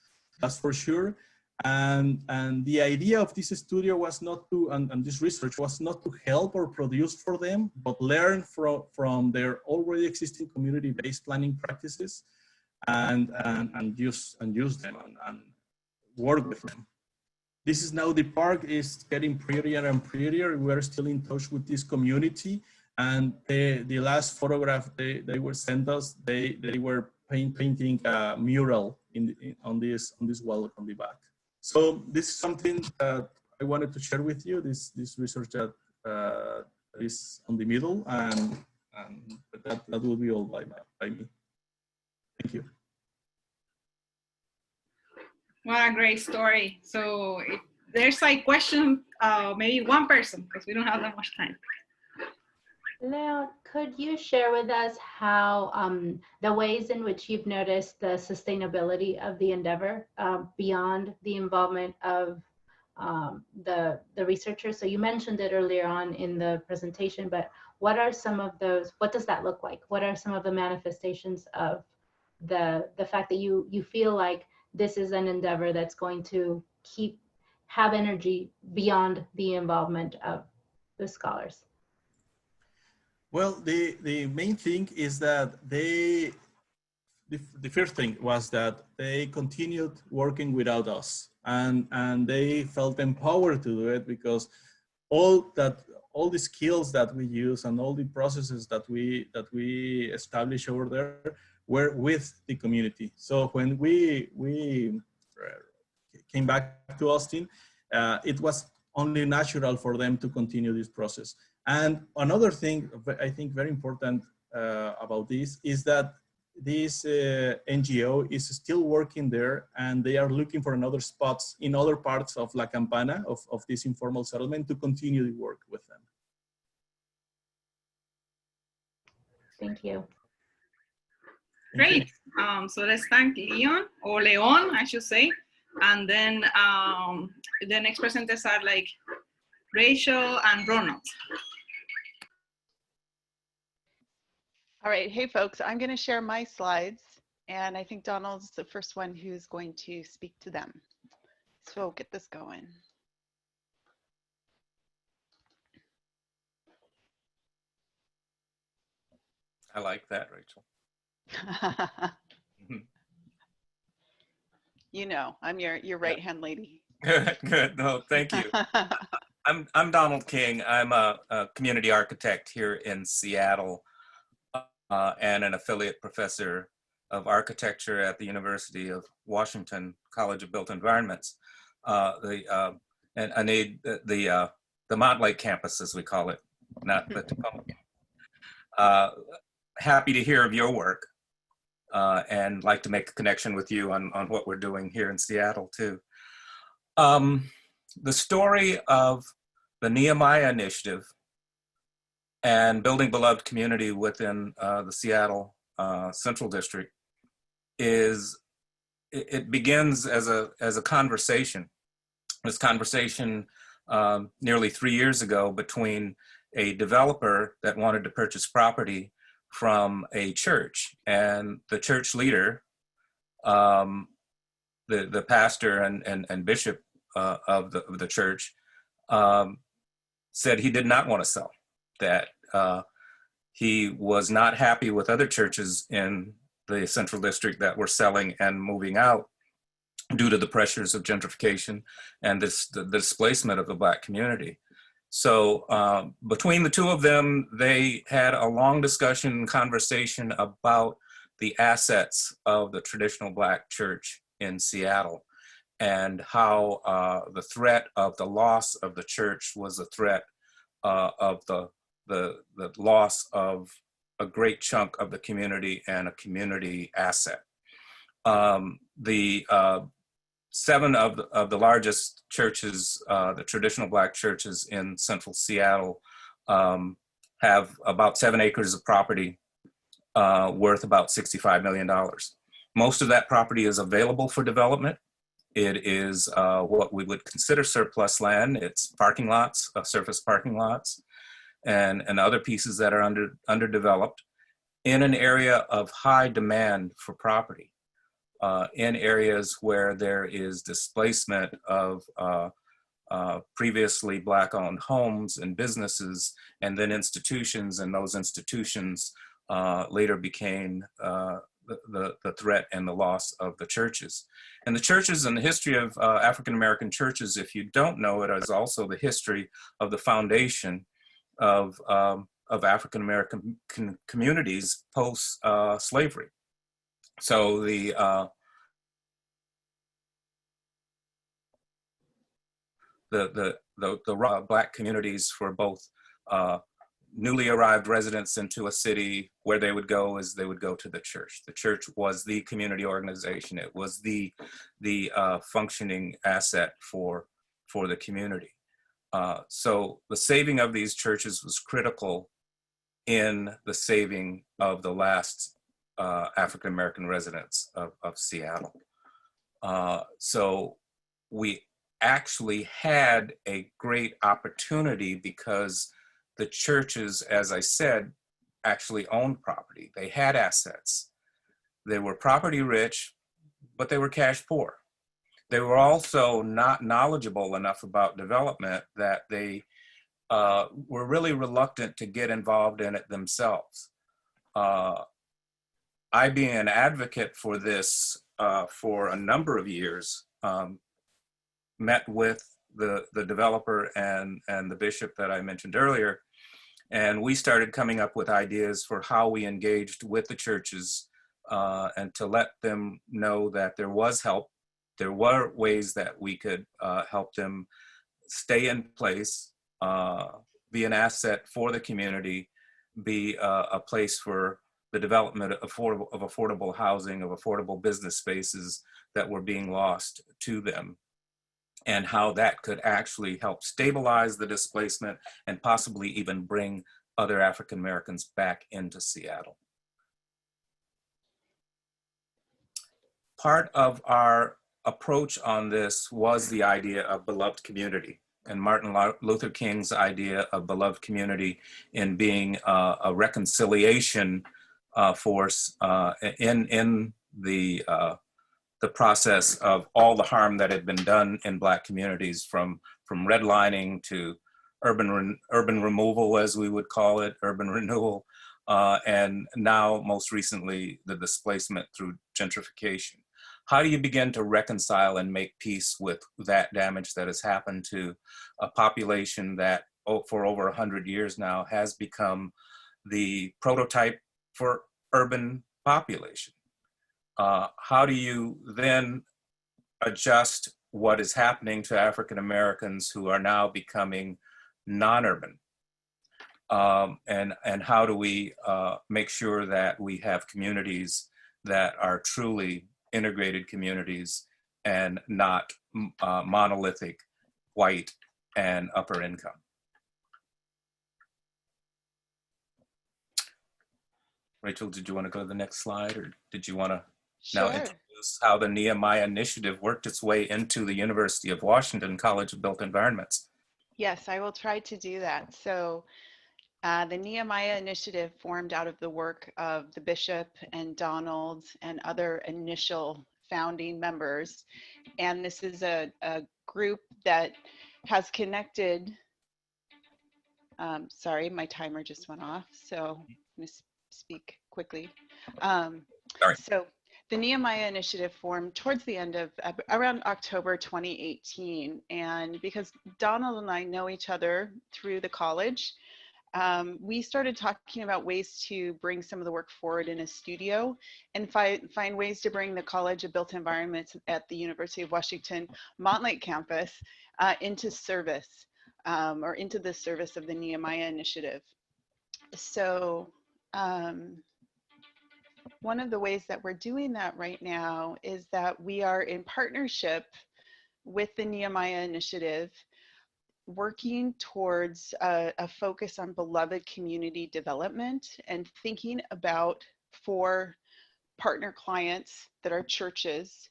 for sure. And the idea of this studio was not to, and this research was not to help or produce for them, but learn from their already existing community-based planning practices and use them and work with them. This is now, the park is getting prettier and prettier. We're still in touch with this community. And the last photograph they were sent us, they were painting a mural on this wall on the back. So this is something that I wanted to share with you, this research that is on the middle, and that will be all by me. Thank you.
What a great story. So if there's like question, maybe one person, because we don't have that much time.
Leon, could you share with us how the ways in which you've noticed the sustainability of the endeavor beyond the involvement of the researchers? So you mentioned it earlier on in the presentation, but what are some of those, what does that look like? What are some of the manifestations of the fact that you feel like this is an endeavor that's going to have energy beyond the involvement of the scholars?
Well, the main thing is that the first thing was that they continued working without us, and they felt empowered to do it because all the skills that we use and all the processes that we establish over there were with the community. So when we came back to Austin, it was only natural for them to continue this process. And another thing I think very important about this is that this NGO is still working there, and they are looking for another spots in other parts of La Campana, of this informal settlement, to continue the work with them.
Thank you.
Great. So let's thank Leon, or Leon, I should say. And then the next presenters are like Rachel and Ronald.
All right, hey folks, I'm going to share my slides, and I think Donald's the first one who's going to speak to them. So get this going.
I like that, Rachel.
You know, I'm your right-hand lady.
Good. No, thank you. I'm Donald King. I'm a community architect here in Seattle and an affiliate professor of architecture at the University of Washington College of Built Environments. The Montlake campus, as we call it, not the Tacoma. Happy to hear of your work and like to make a connection with you on what we're doing here in Seattle too. The story of the Nehemiah Initiative and building beloved community within the Seattle Central District it begins as a conversation. This conversation nearly 3 years ago between a developer that wanted to purchase property from a church, and the church leader, the pastor and bishop of the church, said he did not want to sell, that he was not happy with other churches in the Central District that were selling and moving out due to the pressures of gentrification and the displacement of the Black community. So between the two of them, they had a long discussion and conversation about the assets of the traditional Black church in Seattle and how the threat of the loss of the church was a threat of the loss of a great chunk of the community and a community asset. Seven of the largest churches, the traditional Black churches in central Seattle, have about 7 acres of property worth about $65 million. Most of that property is available for development. It is what we would consider surplus land. It's parking lots, surface parking lots, and other pieces that are underdeveloped in an area of high demand for property. In areas where there is displacement of previously Black-owned homes and businesses, and then institutions, and those institutions later became the threat and the loss of the churches. And the churches and the history of African-American churches, if you don't know it, is also the history of the foundation of African-American communities post-slavery. So the Black communities for both newly arrived residents into a city, where they would go is they would go to the church. The church was the community organization. It was the functioning asset for the community. So the saving of these churches was critical in the saving of the last African-American residents of Seattle. So we actually had a great opportunity because the churches, as I said, actually owned property. They had assets. They were property rich, but they were cash poor. They were also not knowledgeable enough about development that they were really reluctant to get involved in it themselves. I, being an advocate for this for a number of years, met with the developer and the bishop that I mentioned earlier, and we started coming up with ideas for how we engaged with the churches and to let them know that there was help. There were ways that we could help them stay in place, be an asset for the community, be a place for the development of affordable housing, of affordable business spaces that were being lost to them, and how that could actually help stabilize the displacement and possibly even bring other African Americans back into Seattle. Part of our approach on this was the idea of beloved community, and Martin Luther King's idea of beloved community in being a reconciliation force in the process of all the harm that had been done in Black communities, from redlining to urban removal, as we would call it, urban renewal, and now most recently the displacement through gentrification. How do you begin to reconcile and make peace with that damage that has happened to a population that for over 100 years now has become the prototype for urban population? How do you then adjust what is happening to African Americans who are now becoming non-urban? And how do we make sure that we have communities that are truly integrated communities and not monolithic, white, and upper income? Rachel, did you want to go to the next slide, or did you want to now introduce how the Nehemiah Initiative worked its way into the University of Washington College of Built Environments?
Yes, I will try to do that. So the Nehemiah Initiative formed out of the work of the bishop and Donald and other initial founding members. And this is a group that has connected Sorry, my timer just went off, so I'm going to speak quickly.
Sorry.
So the Nehemiah Initiative formed towards the end of around October 2018, and because Donald and I know each other through the college, we started talking about ways to bring some of the work forward in a studio and find ways to bring the College of Built Environments at the University of Washington Montlake campus into service, or into the service of the Nehemiah Initiative. So one of the ways that we're doing that right now is that we are in partnership with the Nehemiah Initiative, working towards a focus on beloved community development and thinking about, for partner clients that are churches,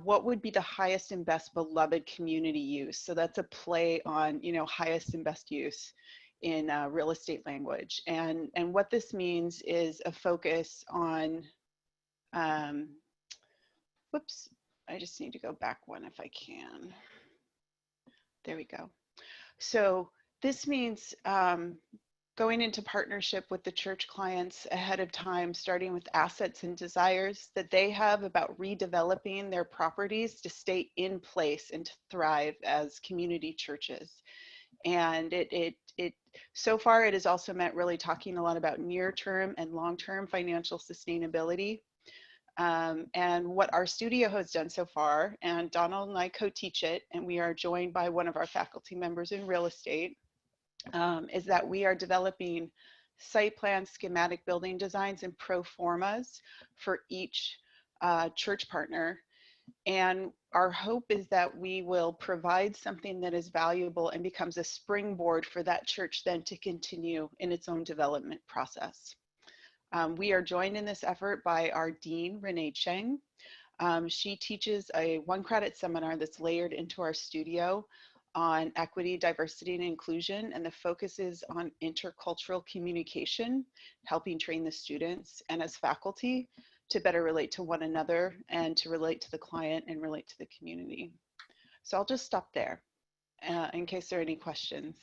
what would be the highest and best beloved community use. So that's a play on, you know, highest and best use in real estate language. And what this means is a focus on, whoops, I just need to go back one if I can. There we go. So this means going into partnership with the church clients ahead of time, starting with assets and desires that they have about redeveloping their properties to stay in place and to thrive as community churches. And so far it has also meant really talking a lot about near-term and long-term financial sustainability. And what our studio has done so far, and Donald and I co-teach it, and we are joined by one of our faculty members in real estate, is that we are developing site plan, schematic building designs, and pro formas for each church partner. And our hope is that we will provide something that is valuable and becomes a springboard for that church then to continue in its own development process. We are joined in this effort by our dean, Renee Cheng. She teaches a 1-credit seminar that's layered into our studio on equity, diversity, and inclusion, and the focus is on intercultural communication, helping train the students and as faculty to better relate to one another and to relate to the client and relate to the community. So I'll just stop there in case there are any questions.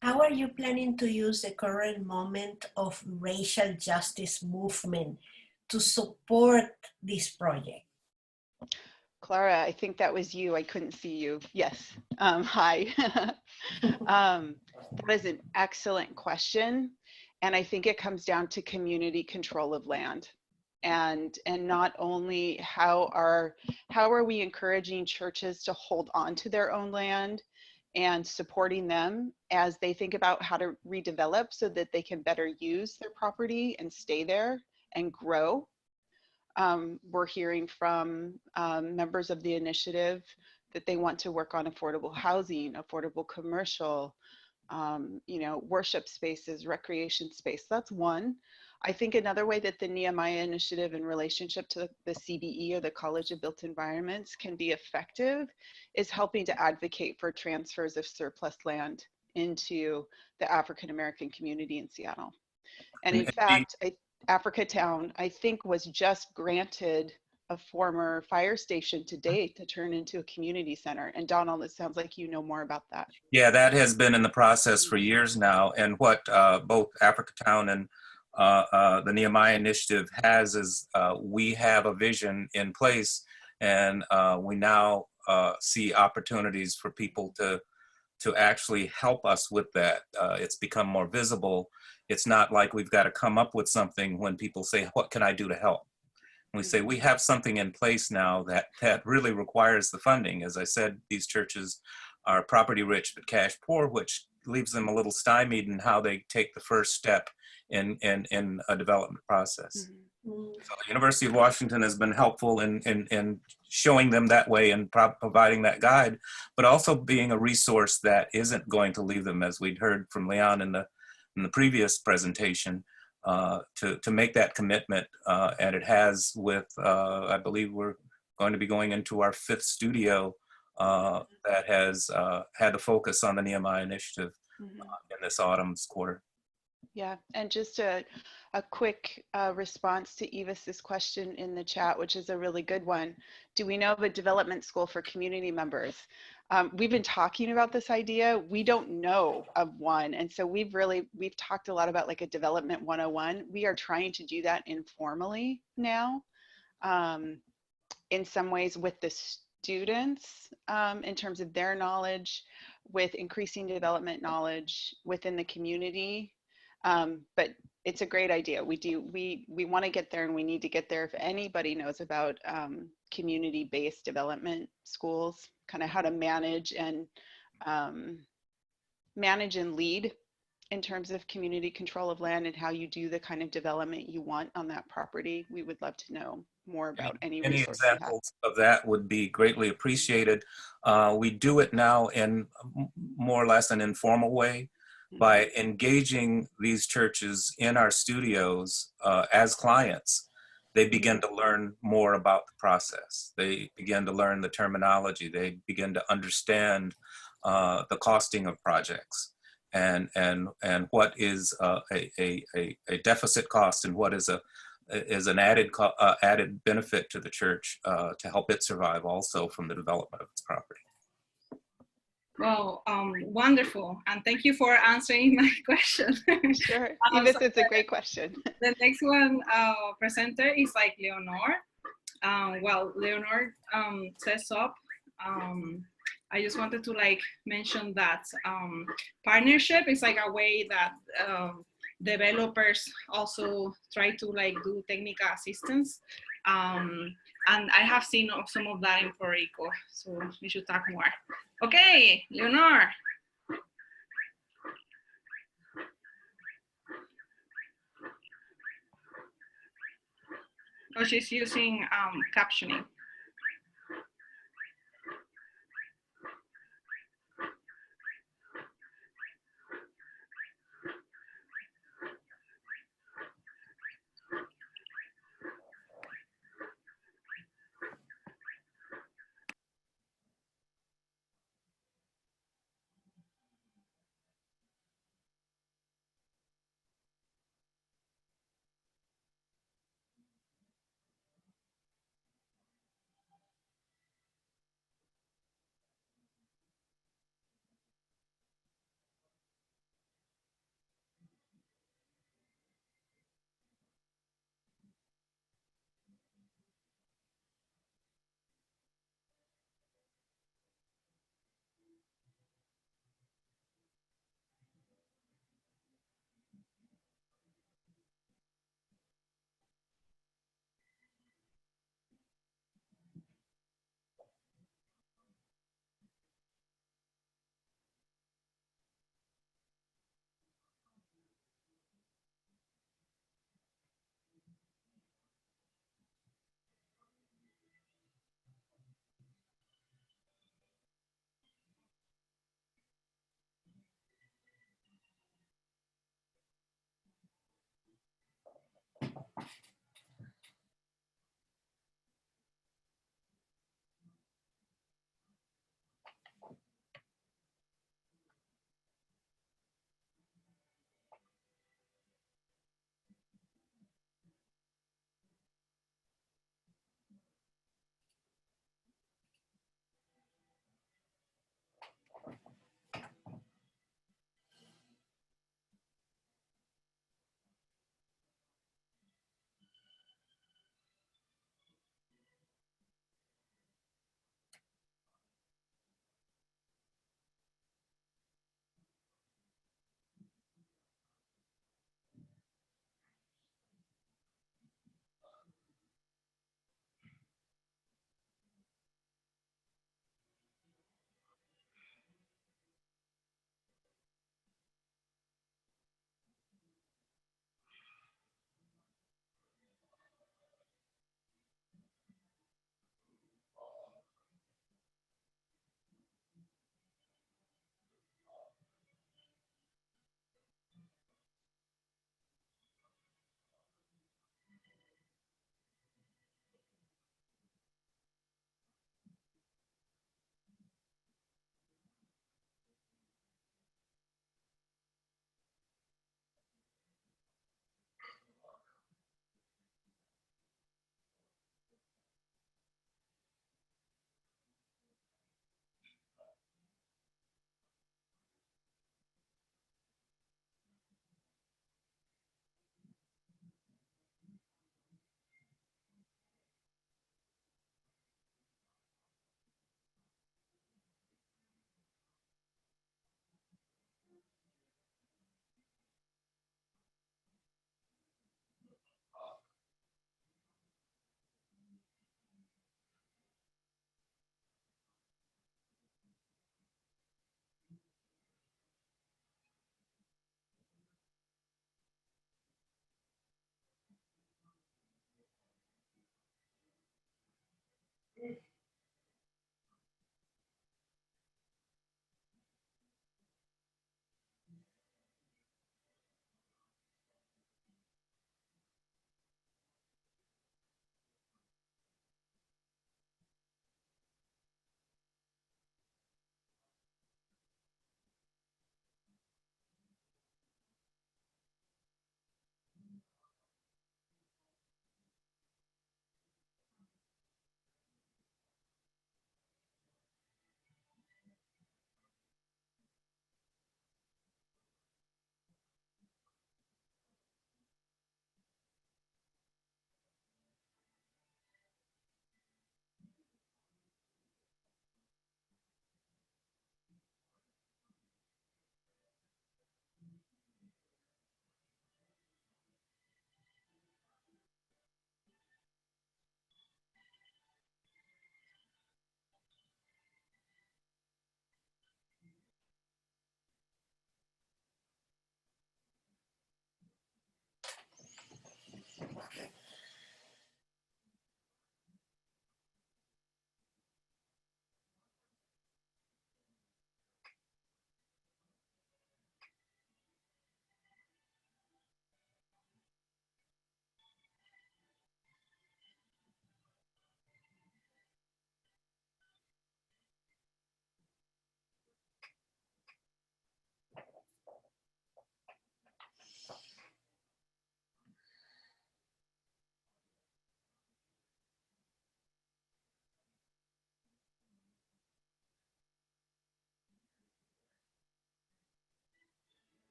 How are you planning to use the current moment of racial justice movement to support this project?
Clara, I think that was you. I couldn't see you. Yes. Hi. That is an excellent question. And I think it comes down to community control of land. And not only how are we encouraging churches to hold on to their own land and supporting them as they think about how to redevelop so that they can better use their property and stay there and grow. We're hearing from members of the initiative that they want to work on affordable housing, affordable commercial, you know, worship spaces, recreation space. That's one. I think another way that the Nehemiah Initiative in relationship to the CBE or the College of Built Environments can be effective is helping to advocate for transfers of surplus land into the African American community in Seattle. And in fact, Africatown, I think, was just granted a former fire station today to turn into a community center. And Donald, it sounds like you know more about that.
Yeah, that has been in the process for years now. And what both Africatown and the Nehemiah Initiative has is we have a vision in place, and we now see opportunities for people to actually help us with that. It's become more visible. It's not like we've got to come up with something when people say, what can I do to help? And we say, we have something in place now that really requires the funding. As I said, these churches are property rich but cash poor, which leaves them a little stymied in how they take the first step in a development process. So the University of Washington has been helpful in showing them that way and providing that guide, but also being a resource that isn't going to leave them, as we'd heard from Leon in the previous presentation, to make that commitment. And it has with, I believe we're going to be going into our 5th studio that has had a focus on the Nehemiah Initiative in this autumn's quarter.
Yeah, and just a quick response to Ivis's question in the chat, which is a really good one. Do we know of a development school for community members? We've been talking about this idea. We don't know of one. And so we've talked a lot about like a development 101. We are trying to do that informally now, in some ways with the students, in terms of their knowledge, with increasing development knowledge within the community. But it's a great idea. We want to get there, and we need to get there. If anybody knows about community-based development schools, kind of how to manage and lead in terms of community control of land and how you do the kind of development you want on that property, we would love to know more about any resources you have.
Examples of that would be greatly appreciated. We do it now in more or less an informal way by engaging these churches in our studios as clients. They begin to learn more about the process. They begin to learn the terminology. They begin to understand the costing of projects and what is a deficit cost and what is an added benefit to the church to help it survive also from the development of its property.
Well, wonderful. And thank you for answering my question.
Sure. Ivis, it's a great question.
The next one presenter is like Leonor. Well, Leonor says up. I just wanted to like mention that partnership is like a way that developers also try to like do technical assistance. And I have seen some of that in Puerto Rico, so we should talk more. Okay, Leonor. Oh, she's using captioning.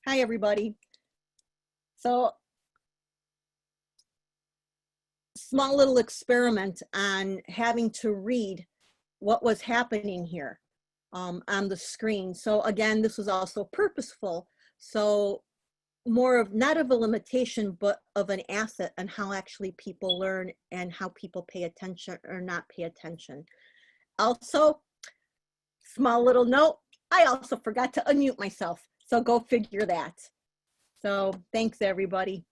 Hi, everybody. So, small little experiment on having to read what was happening here on the screen. So again, this was also purposeful. So more of, not of a limitation, but of an asset on how actually people learn and how people pay attention or not pay attention. Also, small little note, I also forgot to unmute myself. So go figure that. So thanks, everybody.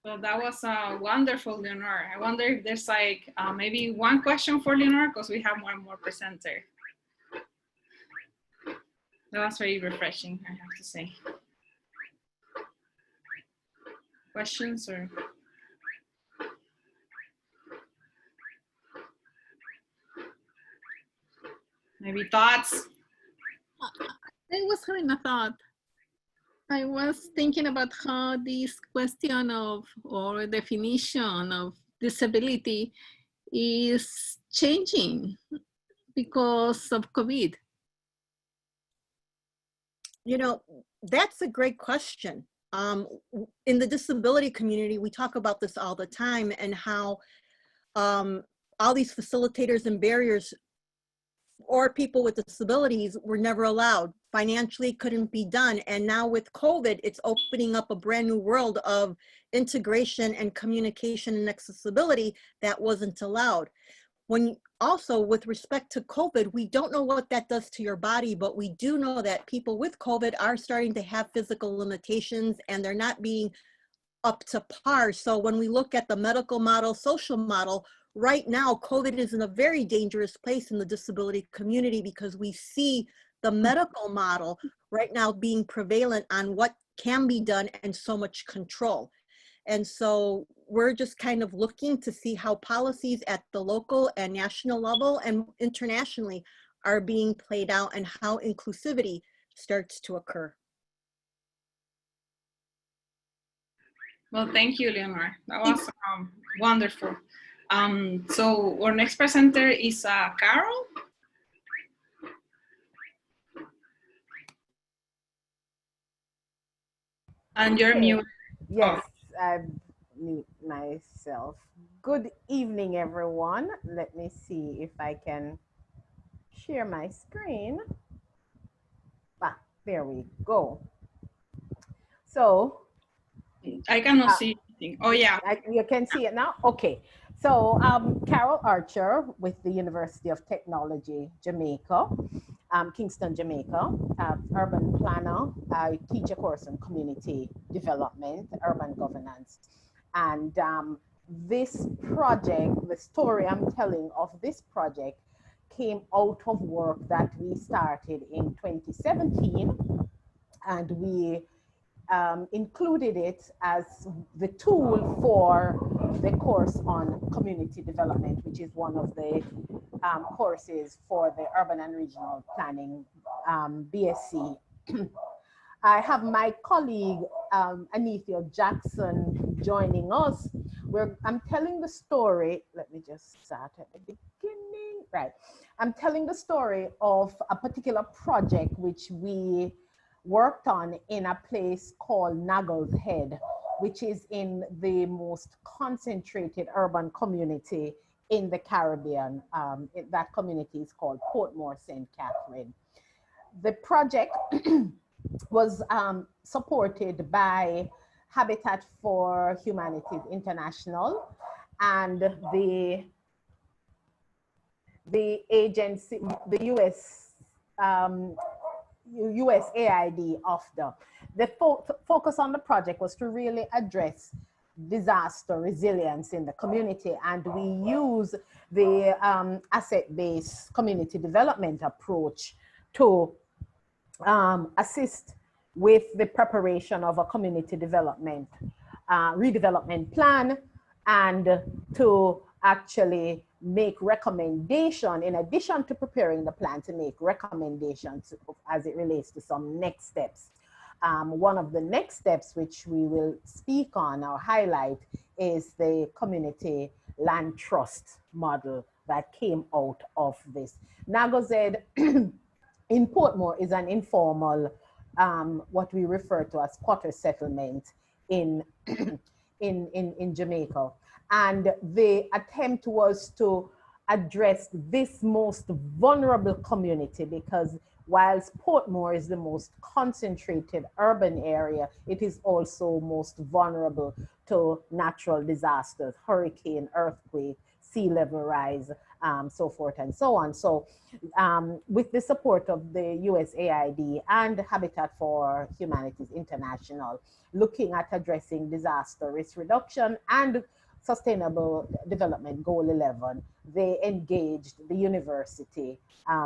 Well, that was wonderful, Leonor. I wonder if there's like maybe one question for Leonor, because we have one more presenter. That was very refreshing, I have to say. Questions or? Maybe thoughts?
I was having a thought. I was thinking about how this question of, or definition of disability is changing because of COVID.
You know, that's a great question. In the disability community, we talk about this all the time, and how all these facilitators and barriers or people with disabilities were never allowed. Financially couldn't be done. And now with COVID, it's opening up a brand new world of integration and communication and accessibility that wasn't allowed. When also with respect to COVID, we don't know what that does to your body, but we do know that people with COVID are starting to have physical limitations and they're not being up to par. So when we look at the medical model, social model, right now, COVID is in a very dangerous place in the disability community, because we see the medical model right now being prevalent on what can be done and so much control. And so we're just kind of looking to see how policies at the local and national level and internationally are being played out, and how inclusivity starts to occur.
Well, thank you, Leonor. That was wonderful. So our next presenter is Carol. And you're mute.
Yes, I mute myself. Good evening, everyone. Let me see if I can share my screen. Ah, there we go. So
I cannot see anything. Oh, yeah.
You can see it now? Okay. So Carol Archer with the University of Technology, Jamaica, Kingston, Jamaica, urban planner. I teach a course on community development, urban governance. And this project, the story I'm telling of this project came out of work that we started in 2017. And we included it as the tool for the course on community development, which is one of the courses for the Urban and Regional Planning BSc. I have my colleague, Anithia Jackson, joining us. I'm telling the story, let me just start at the beginning, right. I'm telling the story of a particular project which we worked on in a place called Nagel's Head, which is in the most concentrated urban community in the Caribbean. That community is called Portmore St. Catherine. The project was supported by Habitat for Humanity International and the agency, the USAID OFDA. The focus on the project was to really address disaster resilience in the community, and we use the asset-based community development approach to assist with the preparation of a community development redevelopment plan, and to actually make recommendation, in addition to preparing the plan, to make recommendations as it relates to some next steps. One of the next steps which we will speak on or highlight is the community land trust model, that came out of this. Nagozed in Portmore is an informal, what we refer to as quarter settlement in, in Jamaica. And the attempt was to address this most vulnerable community, because whilst Portmore is the most concentrated urban area, it is also most vulnerable to natural disasters, hurricane, earthquake, sea level rise, so forth and so on. So with the support of the USAID and Habitat for Humanities International, looking at addressing disaster risk reduction and Sustainable Development Goal 11, they engaged the university,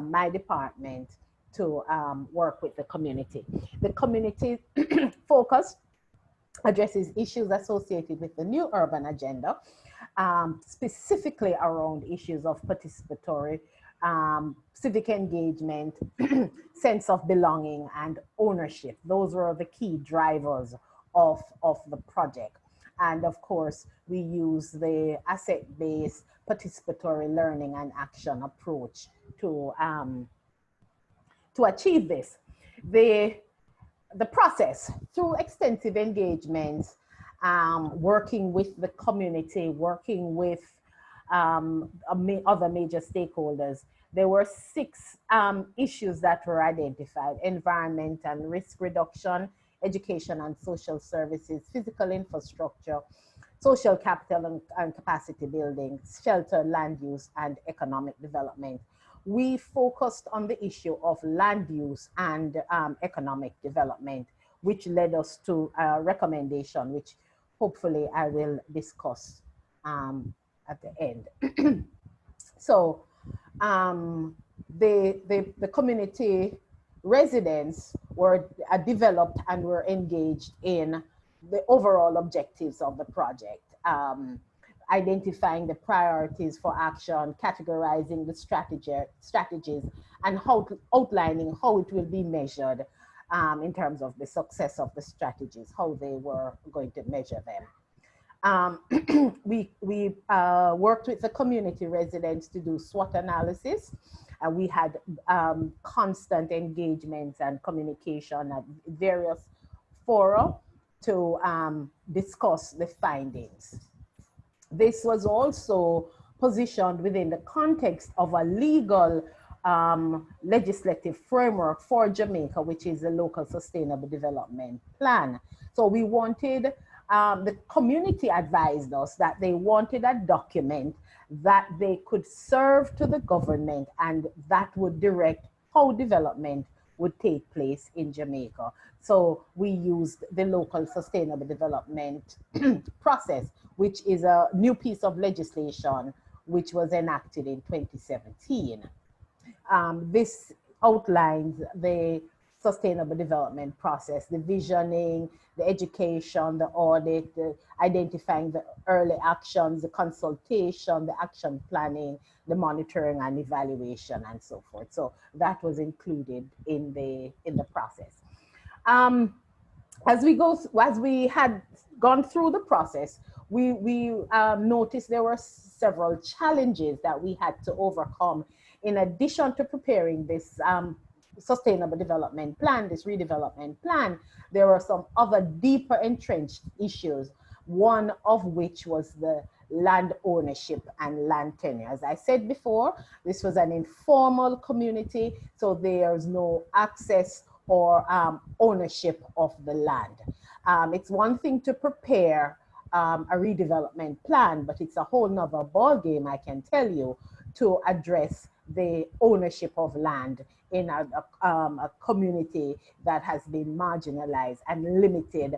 my department, to work with the community. The community focus addresses issues associated with the new urban agenda, specifically around issues of participatory, civic engagement, sense of belonging, and ownership. Those were the key drivers of the project. And of course, we use the asset-based participatory learning and action approach to achieve this. The process, through extensive engagements, working with the community, working with other major stakeholders, there were 6 issues that were identified: environment and risk reduction, education and social services, physical infrastructure, social capital and capacity building, shelter, land use, and economic development. We focused on the issue of land use and economic development, which led us to a recommendation, which hopefully I will discuss at the end. So the community residents were developed and were engaged in the overall objectives of the project, identifying the priorities for action, categorizing the strategies, and outlining how it will be measured in terms of the success of the strategies, how they were going to measure them. We worked with the community residents to do SWOT analysis. We had constant engagements and communication at various fora to discuss the findings. This was also positioned within the context of a legal legislative framework for Jamaica, which is the Local Sustainable Development Plan. So we wanted, the community advised us that they wanted a document that they could serve to the government and that would direct how development would take place in Jamaica. So we used the Local Sustainable Development process, which is a new piece of legislation which was enacted in 2017. This outlines the sustainable development process, the visioning, the education, the audit, the identifying the early actions, the consultation, the action planning, the monitoring and evaluation, and so forth. So that was included in the process. As we had gone through the process, we noticed there were several challenges that we had to overcome in addition to preparing this sustainable development plan, this redevelopment plan. There were some other deeper entrenched issues, one of which was the land ownership and land tenure. As I said before, this was an informal community, so there's no access or ownership of the land. It's one thing to prepare a redevelopment plan, but it's a whole nother ballgame, I can tell you, to address the ownership of land in a community that has been marginalized and limited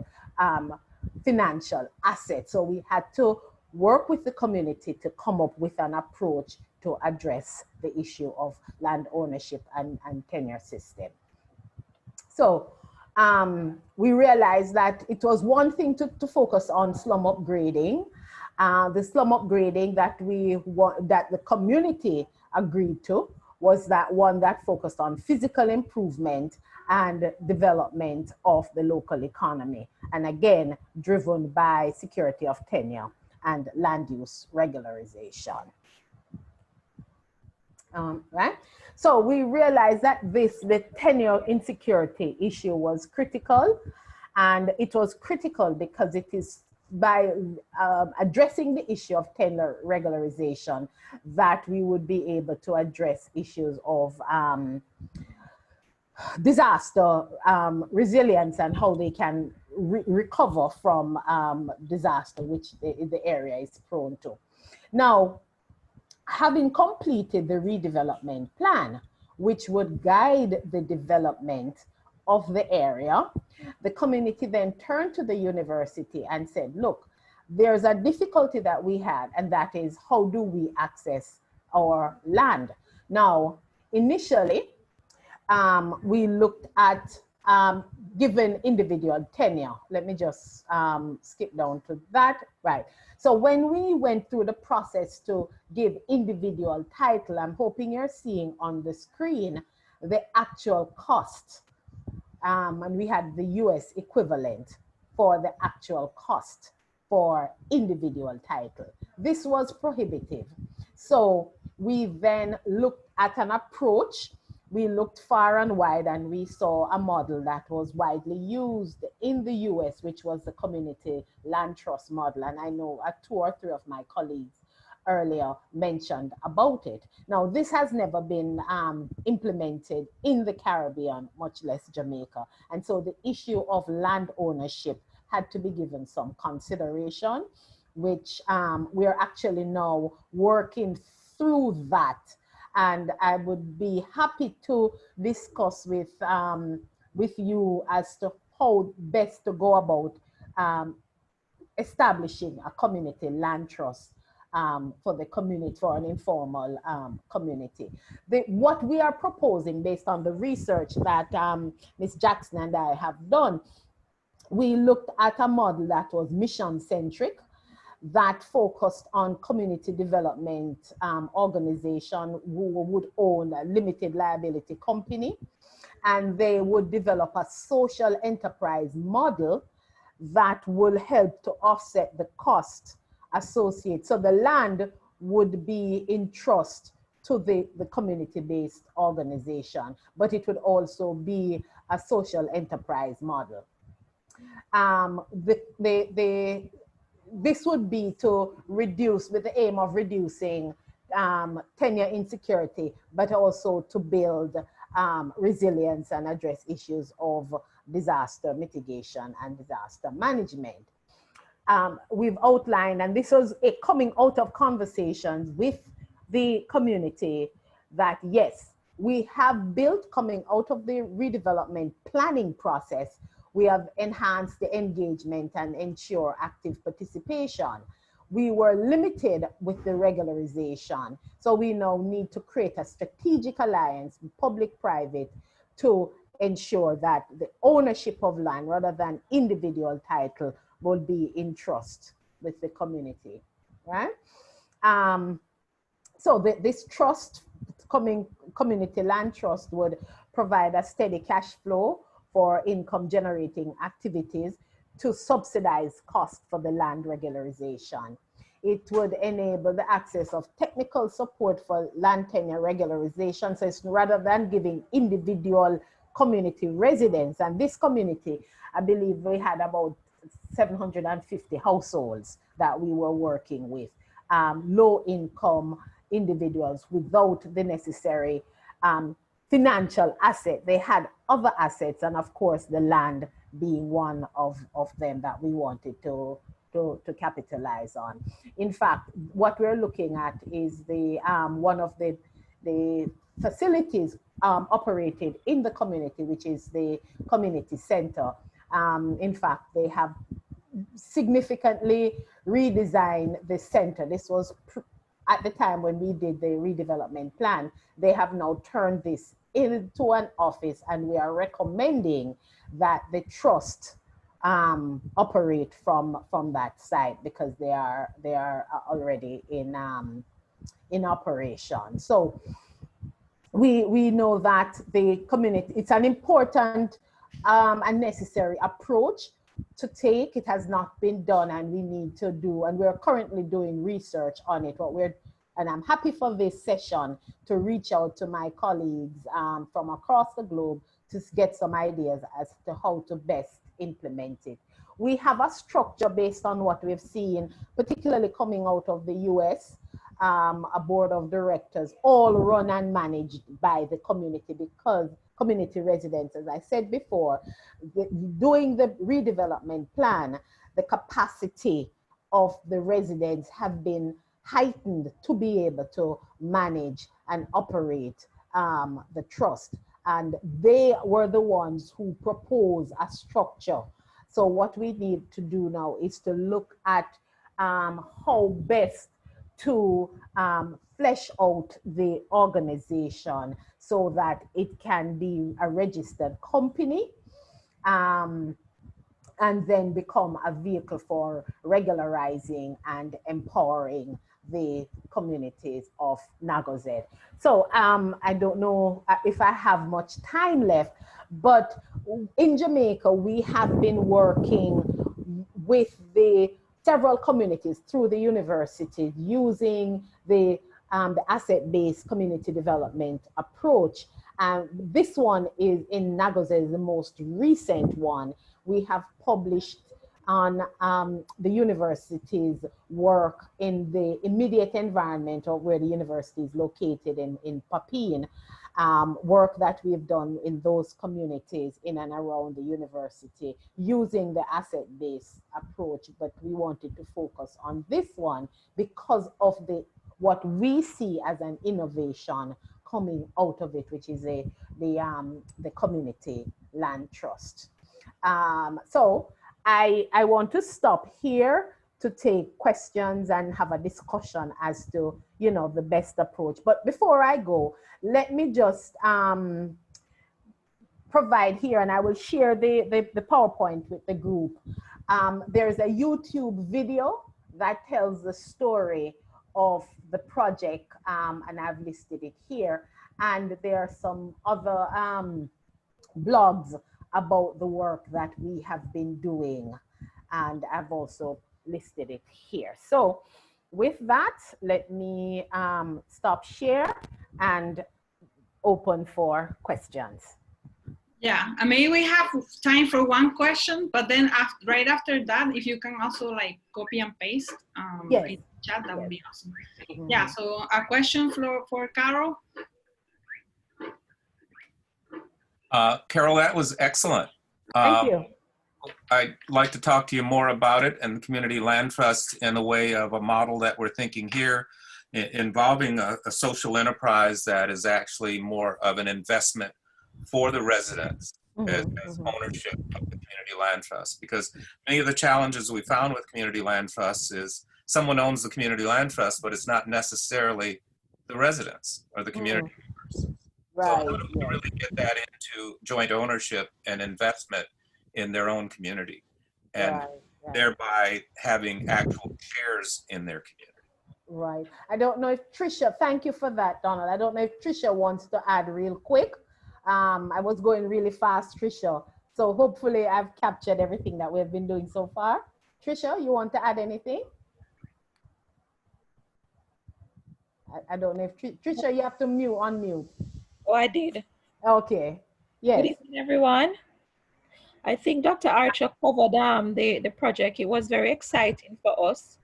financial assets. So we had to work with the community to come up with an approach to address the issue of land ownership and tenure system. So we realized that it was one thing to focus on slum upgrading. The slum upgrading that the community agreed to was that one that focused on physical improvement and development of the local economy. And again, driven by security of tenure and land use regularization. Right? So we realized that the tenure insecurity issue was critical, and it was critical because it is by addressing the issue of tenure regularization that we would be able to address issues of disaster resilience and how they can recover from disaster, which the area is prone to. Now, having completed the redevelopment plan, which would guide the development of the area, the community then turned to the university and said, look, there's a difficulty that we had, and that is, how do we access our land? Now, initially, we looked at given individual tenure. Let me just skip down to that. Right. So when we went through the process to give individual title, I'm hoping you're seeing on the screen the actual cost. And we had the US equivalent for the actual cost for individual title. This was prohibitive. So we then looked at an approach. We looked far and wide, and we saw a model that was widely used in the US, which was the community land trust model. And I know 2 or 3 of my colleagues earlier mentioned about it. Now, this has never been implemented in the Caribbean, much less Jamaica. And so the issue of land ownership had to be given some consideration, which we are actually now working through that. And I would be happy to discuss with you as to how best to go about establishing a community land trust for the community, for an informal community. What we are proposing based on the research that Ms. Jackson and I have done, we looked at a model that was mission-centric, that focused on community development organization who would own a limited liability company, and they would develop a social enterprise model that will help to offset the cost associated. So the land would be in trust to the community-based organization, but it would also be a social enterprise model. This would be to reduce, with the aim of reducing tenure insecurity, but also to build resilience and address issues of disaster mitigation and disaster management. We've outlined, and this was coming out of conversations with the community, that yes, we have built, coming out of the redevelopment planning process, we have enhanced the engagement and ensure active participation. We were limited with the regularization. So we now need to create a strategic alliance, public-private, to ensure that the ownership of land rather than individual title will be in trust with the community, right? So this trust, community land trust, would provide a steady cash flow for income generating activities to subsidize costs for the land regularization. It would enable the access of technical support for land tenure regularization. So it's rather than giving individual community residents, and this community, I believe we had about 750 households that we were working with, low income individuals without the necessary financial asset. They had other assets, and of course the land being one of them that we wanted to capitalize on. In fact, what we're looking at is the one of the facilities operated in the community, which is the community center. In fact, they have significantly redesigned the center. This was at the time when we did the redevelopment plan. They have now turned this into an office, and we are recommending that the trust operate from that site, because they are already in operation. So we know that the community, it's an important and necessary approach to take. It has not been done, and we need to do, and we're currently doing research on it. What we're and I'm happy for this session to reach out to my colleagues from across the globe to get some ideas as to how to best implement it. We have a structure based on what we've seen, particularly coming out of the US, a board of directors, all run and managed by the community, because community residents, as I said before, doing the redevelopment plan, the capacity of the residents have been heightened to be able to manage and operate the trust. And they were the ones who proposed a structure. So what we need to do now is to look at how best to flesh out the organization so that it can be a registered company and then become a vehicle for regularizing and empowering the communities of Nagozed. So I don't know if I have much time left, but in Jamaica, we have been working with the several communities through the university using the asset-based community development approach. This one is in Nagozed, is the most recent one. We have published on the university's work in the immediate environment of where the university is located in Papine, work that we've done in those communities in and around the university using the asset-based approach, but we wanted to focus on this one because of what we see as an innovation coming out of it, which is the community land trust. So I want to stop here to take questions and have a discussion as to, you know, the best approach. But before I go, let me just provide here, and I will share the PowerPoint with the group. There's a YouTube video that tells the story of the project, and I've listed it here. And there are some other blogs about the work that we have been doing, and I've also listed it here. So with that, let me stop share and open for questions.
Yeah, I mean, we have time for one question, but then right after that, if you can also like copy and paste
Yes.
in the chat, that would be awesome.
Mm-hmm.
Yeah, so a question for Carol.
Carol, that was excellent.
Thank you.
I'd like to talk to you more about it and the Community Land Trust in the way of a model that we're thinking here, involving a social enterprise that is actually more of an investment for the residents as ownership of the Community Land Trust. Because many of the challenges we found with Community Land Trusts is someone owns the Community Land Trust, but it's not necessarily the residents or the community members.
Right.
So how do we really get that into joint ownership and investment in their own community, and thereby having actual shares in their community?
Right. I don't know if Tricia, thank you for that, Donald. I don't know if Tricia wants to add real quick. I was going really fast, Tricia. So hopefully I've captured everything that we've been doing so far. Tricia, you want to add anything? I don't know if Tricia, you have to unmute.
Oh, I did.
Okay. Yes.
Good evening, everyone. I think Dr. Archer covered the project. It was very exciting for us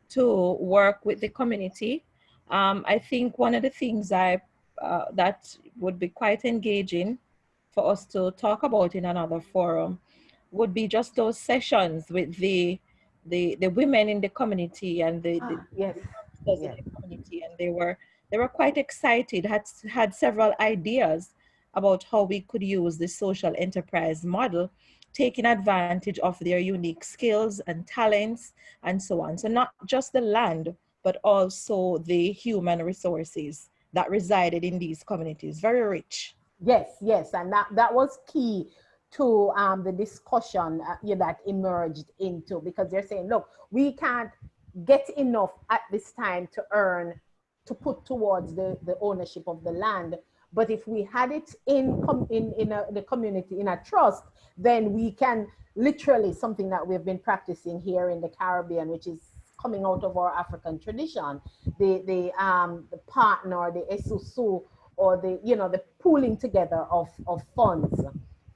to work with the community. I think one of the things that would be quite engaging for us to talk about in another forum would be just those sessions with the women in the community and the community, and they were quite excited, had several ideas about how we could use the social enterprise model, taking advantage of their unique skills and talents and so on. So not just the land, but also the human resources that resided in these communities. Very rich.
Yes, yes, and that was key to the discussion that emerged into, because they're saying, look, we can't get enough at this time to put towards the ownership of the land. But if we had it in the community, in a trust, then we can literally, something that we've been practicing here in the Caribbean, which is coming out of our African tradition, the partner, the esusu, or the, you know, the pooling together of funds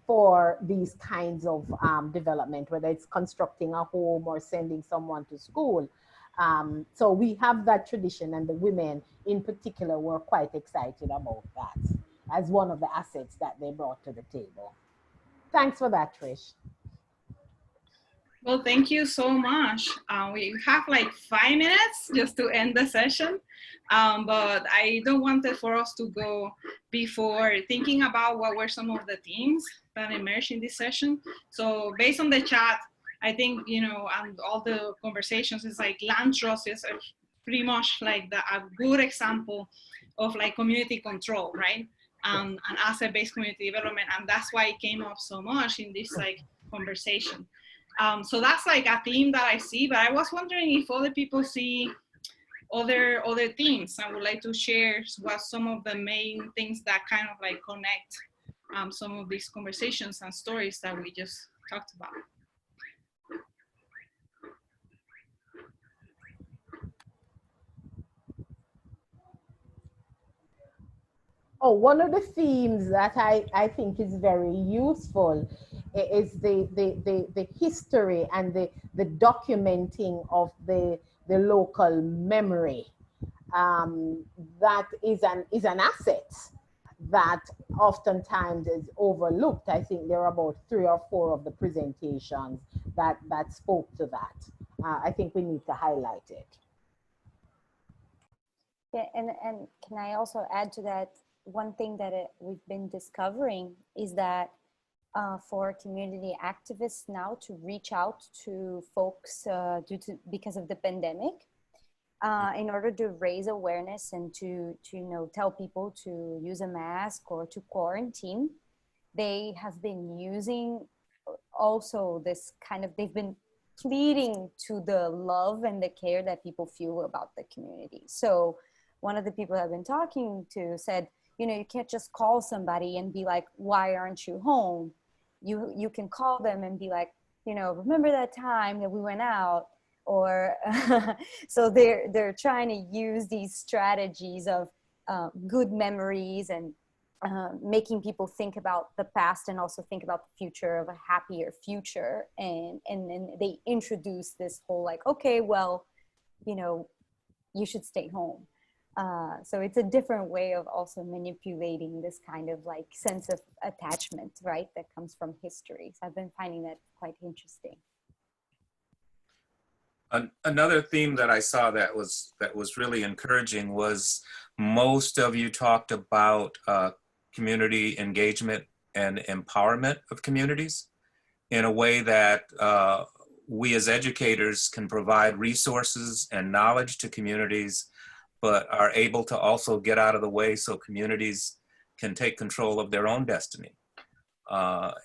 for these kinds of development, whether it's constructing a home or sending someone to school. So we have that tradition, and the women in particular were quite excited about that as one of the assets that they brought to the table. Thanks for that, Trish.
Well, thank you so much. We have like 5 minutes just to end the session, but I don't want it for us to go before thinking about what were some of the themes that emerged in this session. So based on the chat, I think, you know, and all the conversations, it's like land trust is pretty much like a good example of like community control, right? And asset-based community development, and that's why it came up so much in this like conversation. So that's like a theme that I see, but I was wondering if other people see other themes. I would like to share what some of the main things that kind of like connect some of these conversations and stories that we just talked about.
Oh, one of the themes that I think is very useful is the history and the documenting of the local memory. That is an asset that oftentimes is overlooked. I think there are about 3 or 4 of the presentations that spoke to that. I think we need to highlight it.
Yeah, and can I also add to that? One thing that we've been discovering is that for community activists now to reach out to folks because of the pandemic, in order to raise awareness and to you know, tell people to use a mask or to quarantine, they have been using also this kind of, they've been pleading to the love and the care that people feel about the community. So one of the people I've been talking to said, you know, you can't just call somebody and be like, why aren't you home? You can call them and be like, you know, remember that time that we went out? Or so they're trying to use these strategies of good memories and making people think about the past and also think about the future of a happier future. And then they introduce this whole like, okay, well, you know, you should stay home. So it's a different way of also manipulating this kind of like sense of attachment, right? That comes from history. So I've been finding that quite interesting.
Another theme that I saw that was really encouraging was most of you talked about community engagement and empowerment of communities in a way that we as educators can provide resources and knowledge to communities, but are able to also get out of the way so communities can take control of their own destiny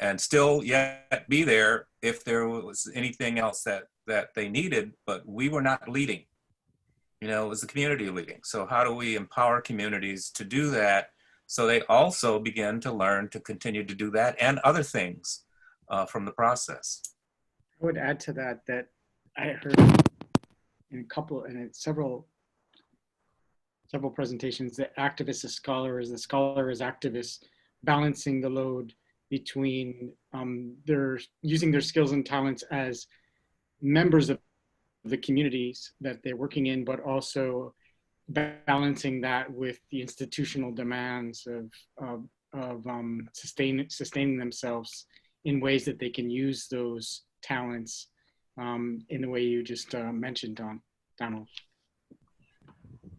and still yet be there if there was anything else that they needed, but we were not leading. You know, it was the community leading. So how do we empower communities to do that so they also begin to learn to continue to do that and other things from the process?
I would add to that I heard in several presentations that activist is scholar is the scholar is activist, balancing the load between using their skills and talents as members of the communities that they're working in, but also balancing that with the institutional demands of sustaining themselves in ways that they can use those talents in the way you just mentioned, Donald.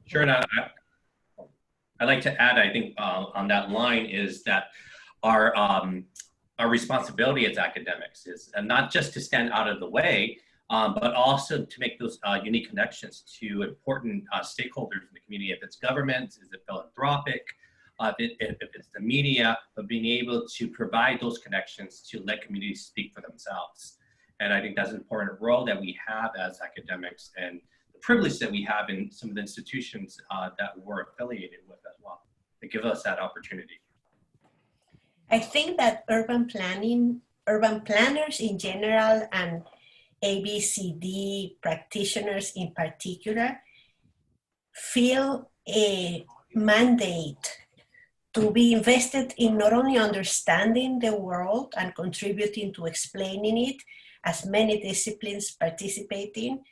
Sure, and I'd like to add, I think on that line is that our responsibility as academics is not just to stand out of the way, but also to make those unique connections to important stakeholders in the community. If it's government, is it philanthropic, if it's the media, but being able to provide those connections to let communities speak for themselves. And I think that's an important role that we have as academics and the privilege that we have in some of the institutions that we're affiliated with as well, that give us that opportunity.
I think that urban planners in general and ABCD practitioners in particular feel a mandate to be invested in not only understanding the world and contributing to explaining it, as many disciplines participating,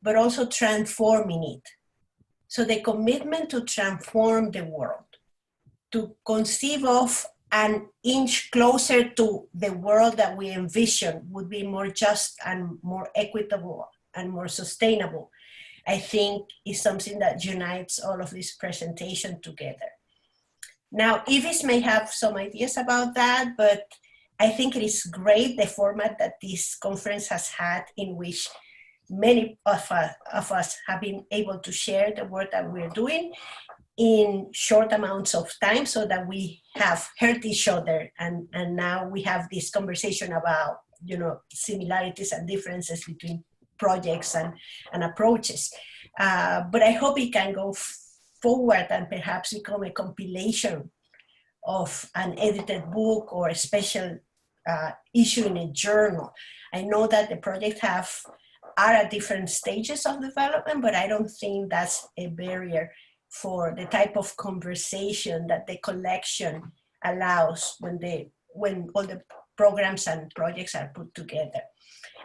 but also transforming it. So the commitment to transform the world, to conceive of an inch closer to the world that we envision would be more just and more equitable and more sustainable, I think is something that unites all of this presentation together. Now, Ivis may have some ideas about that, but I think it is great the format that this conference has had, in which many of us have been able to share the work that we're doing in short amounts of time, so that we have heard each other, and now we have this conversation about, you know, similarities and differences between projects and approaches. But I hope it can go forward and perhaps become a compilation of an edited book or a special issue in a journal. I know that the project are at different stages of development, but I don't think that's a barrier for the type of conversation that the collection allows when all the programs and projects are put together.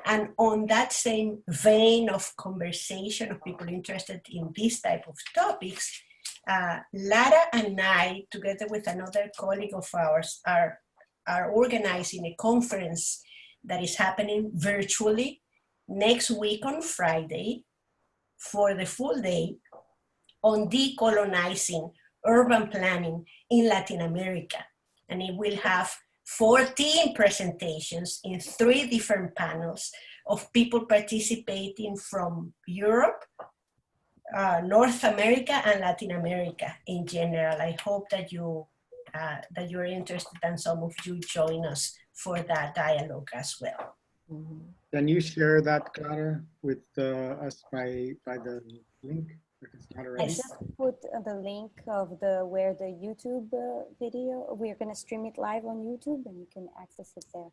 And on that same vein of conversation of people interested in this type of topics, Lara and I, together with another colleague of ours, are organizing a conference that is happening virtually next week on Friday for the full day on decolonizing urban planning in Latin America. And it will have 14 presentations in 3 different panels of people participating from Europe, North America, and Latin America in general. I hope that you're interested, and some of you join us for that dialogue as well.
Can you share that, Clara, with us by the link?
I just put the link of where the YouTube video, we're going to stream it live on YouTube, and you can access it there.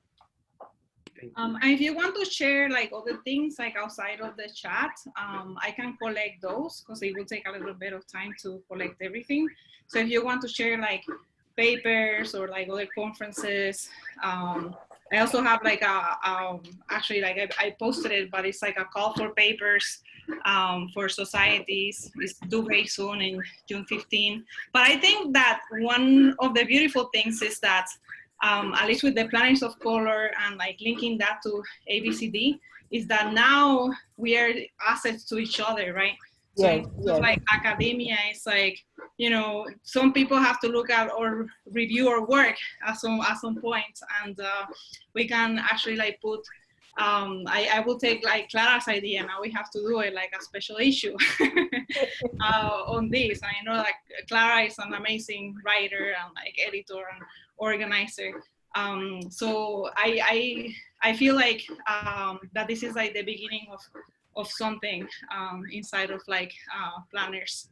And if you want to share like other things like outside of the chat, I can collect those, because it will take a little bit of time to collect everything. So if you want to share like papers or like other conferences, I also have like actually like I posted it, but it's like a call for papers for societies. It's due very soon in June 15. But I think that one of the beautiful things is that at least with the planners of color and like linking that to ABCD, is that now we are assets to each other, right? So
Yes, yes.
like academia is like, you know, some people have to look at or review our work at some point, and we can actually like put, I will take like Clara's idea, now we have to do it like a special issue on this. I know like Clara is an amazing writer and like editor and organizer. So I feel like that this is like the beginning of something inside of like planners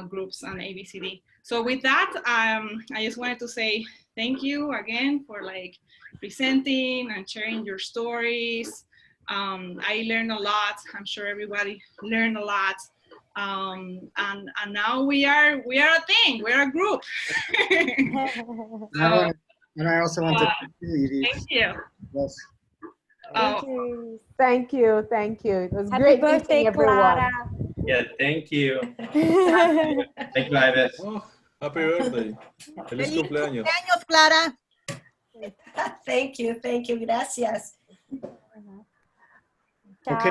groups and ABCD. So with that, I just wanted to say thank you again for like presenting and sharing your stories. I learned a lot. I'm sure everybody learned a lot. And now we are a thing. We're a group. So,
and I also want to thank you.
Thank you.
Yes.
Thank you. Thank you. It was
Happy
great
birthday,
meeting everyone.
Clara.
Yeah, thank you. Thank you, Ivis.
Oh, happy birthday. Feliz cumpleaños.
Cumpleaños, Clara.
Thank you. Gracias.
Ciao.
Okay,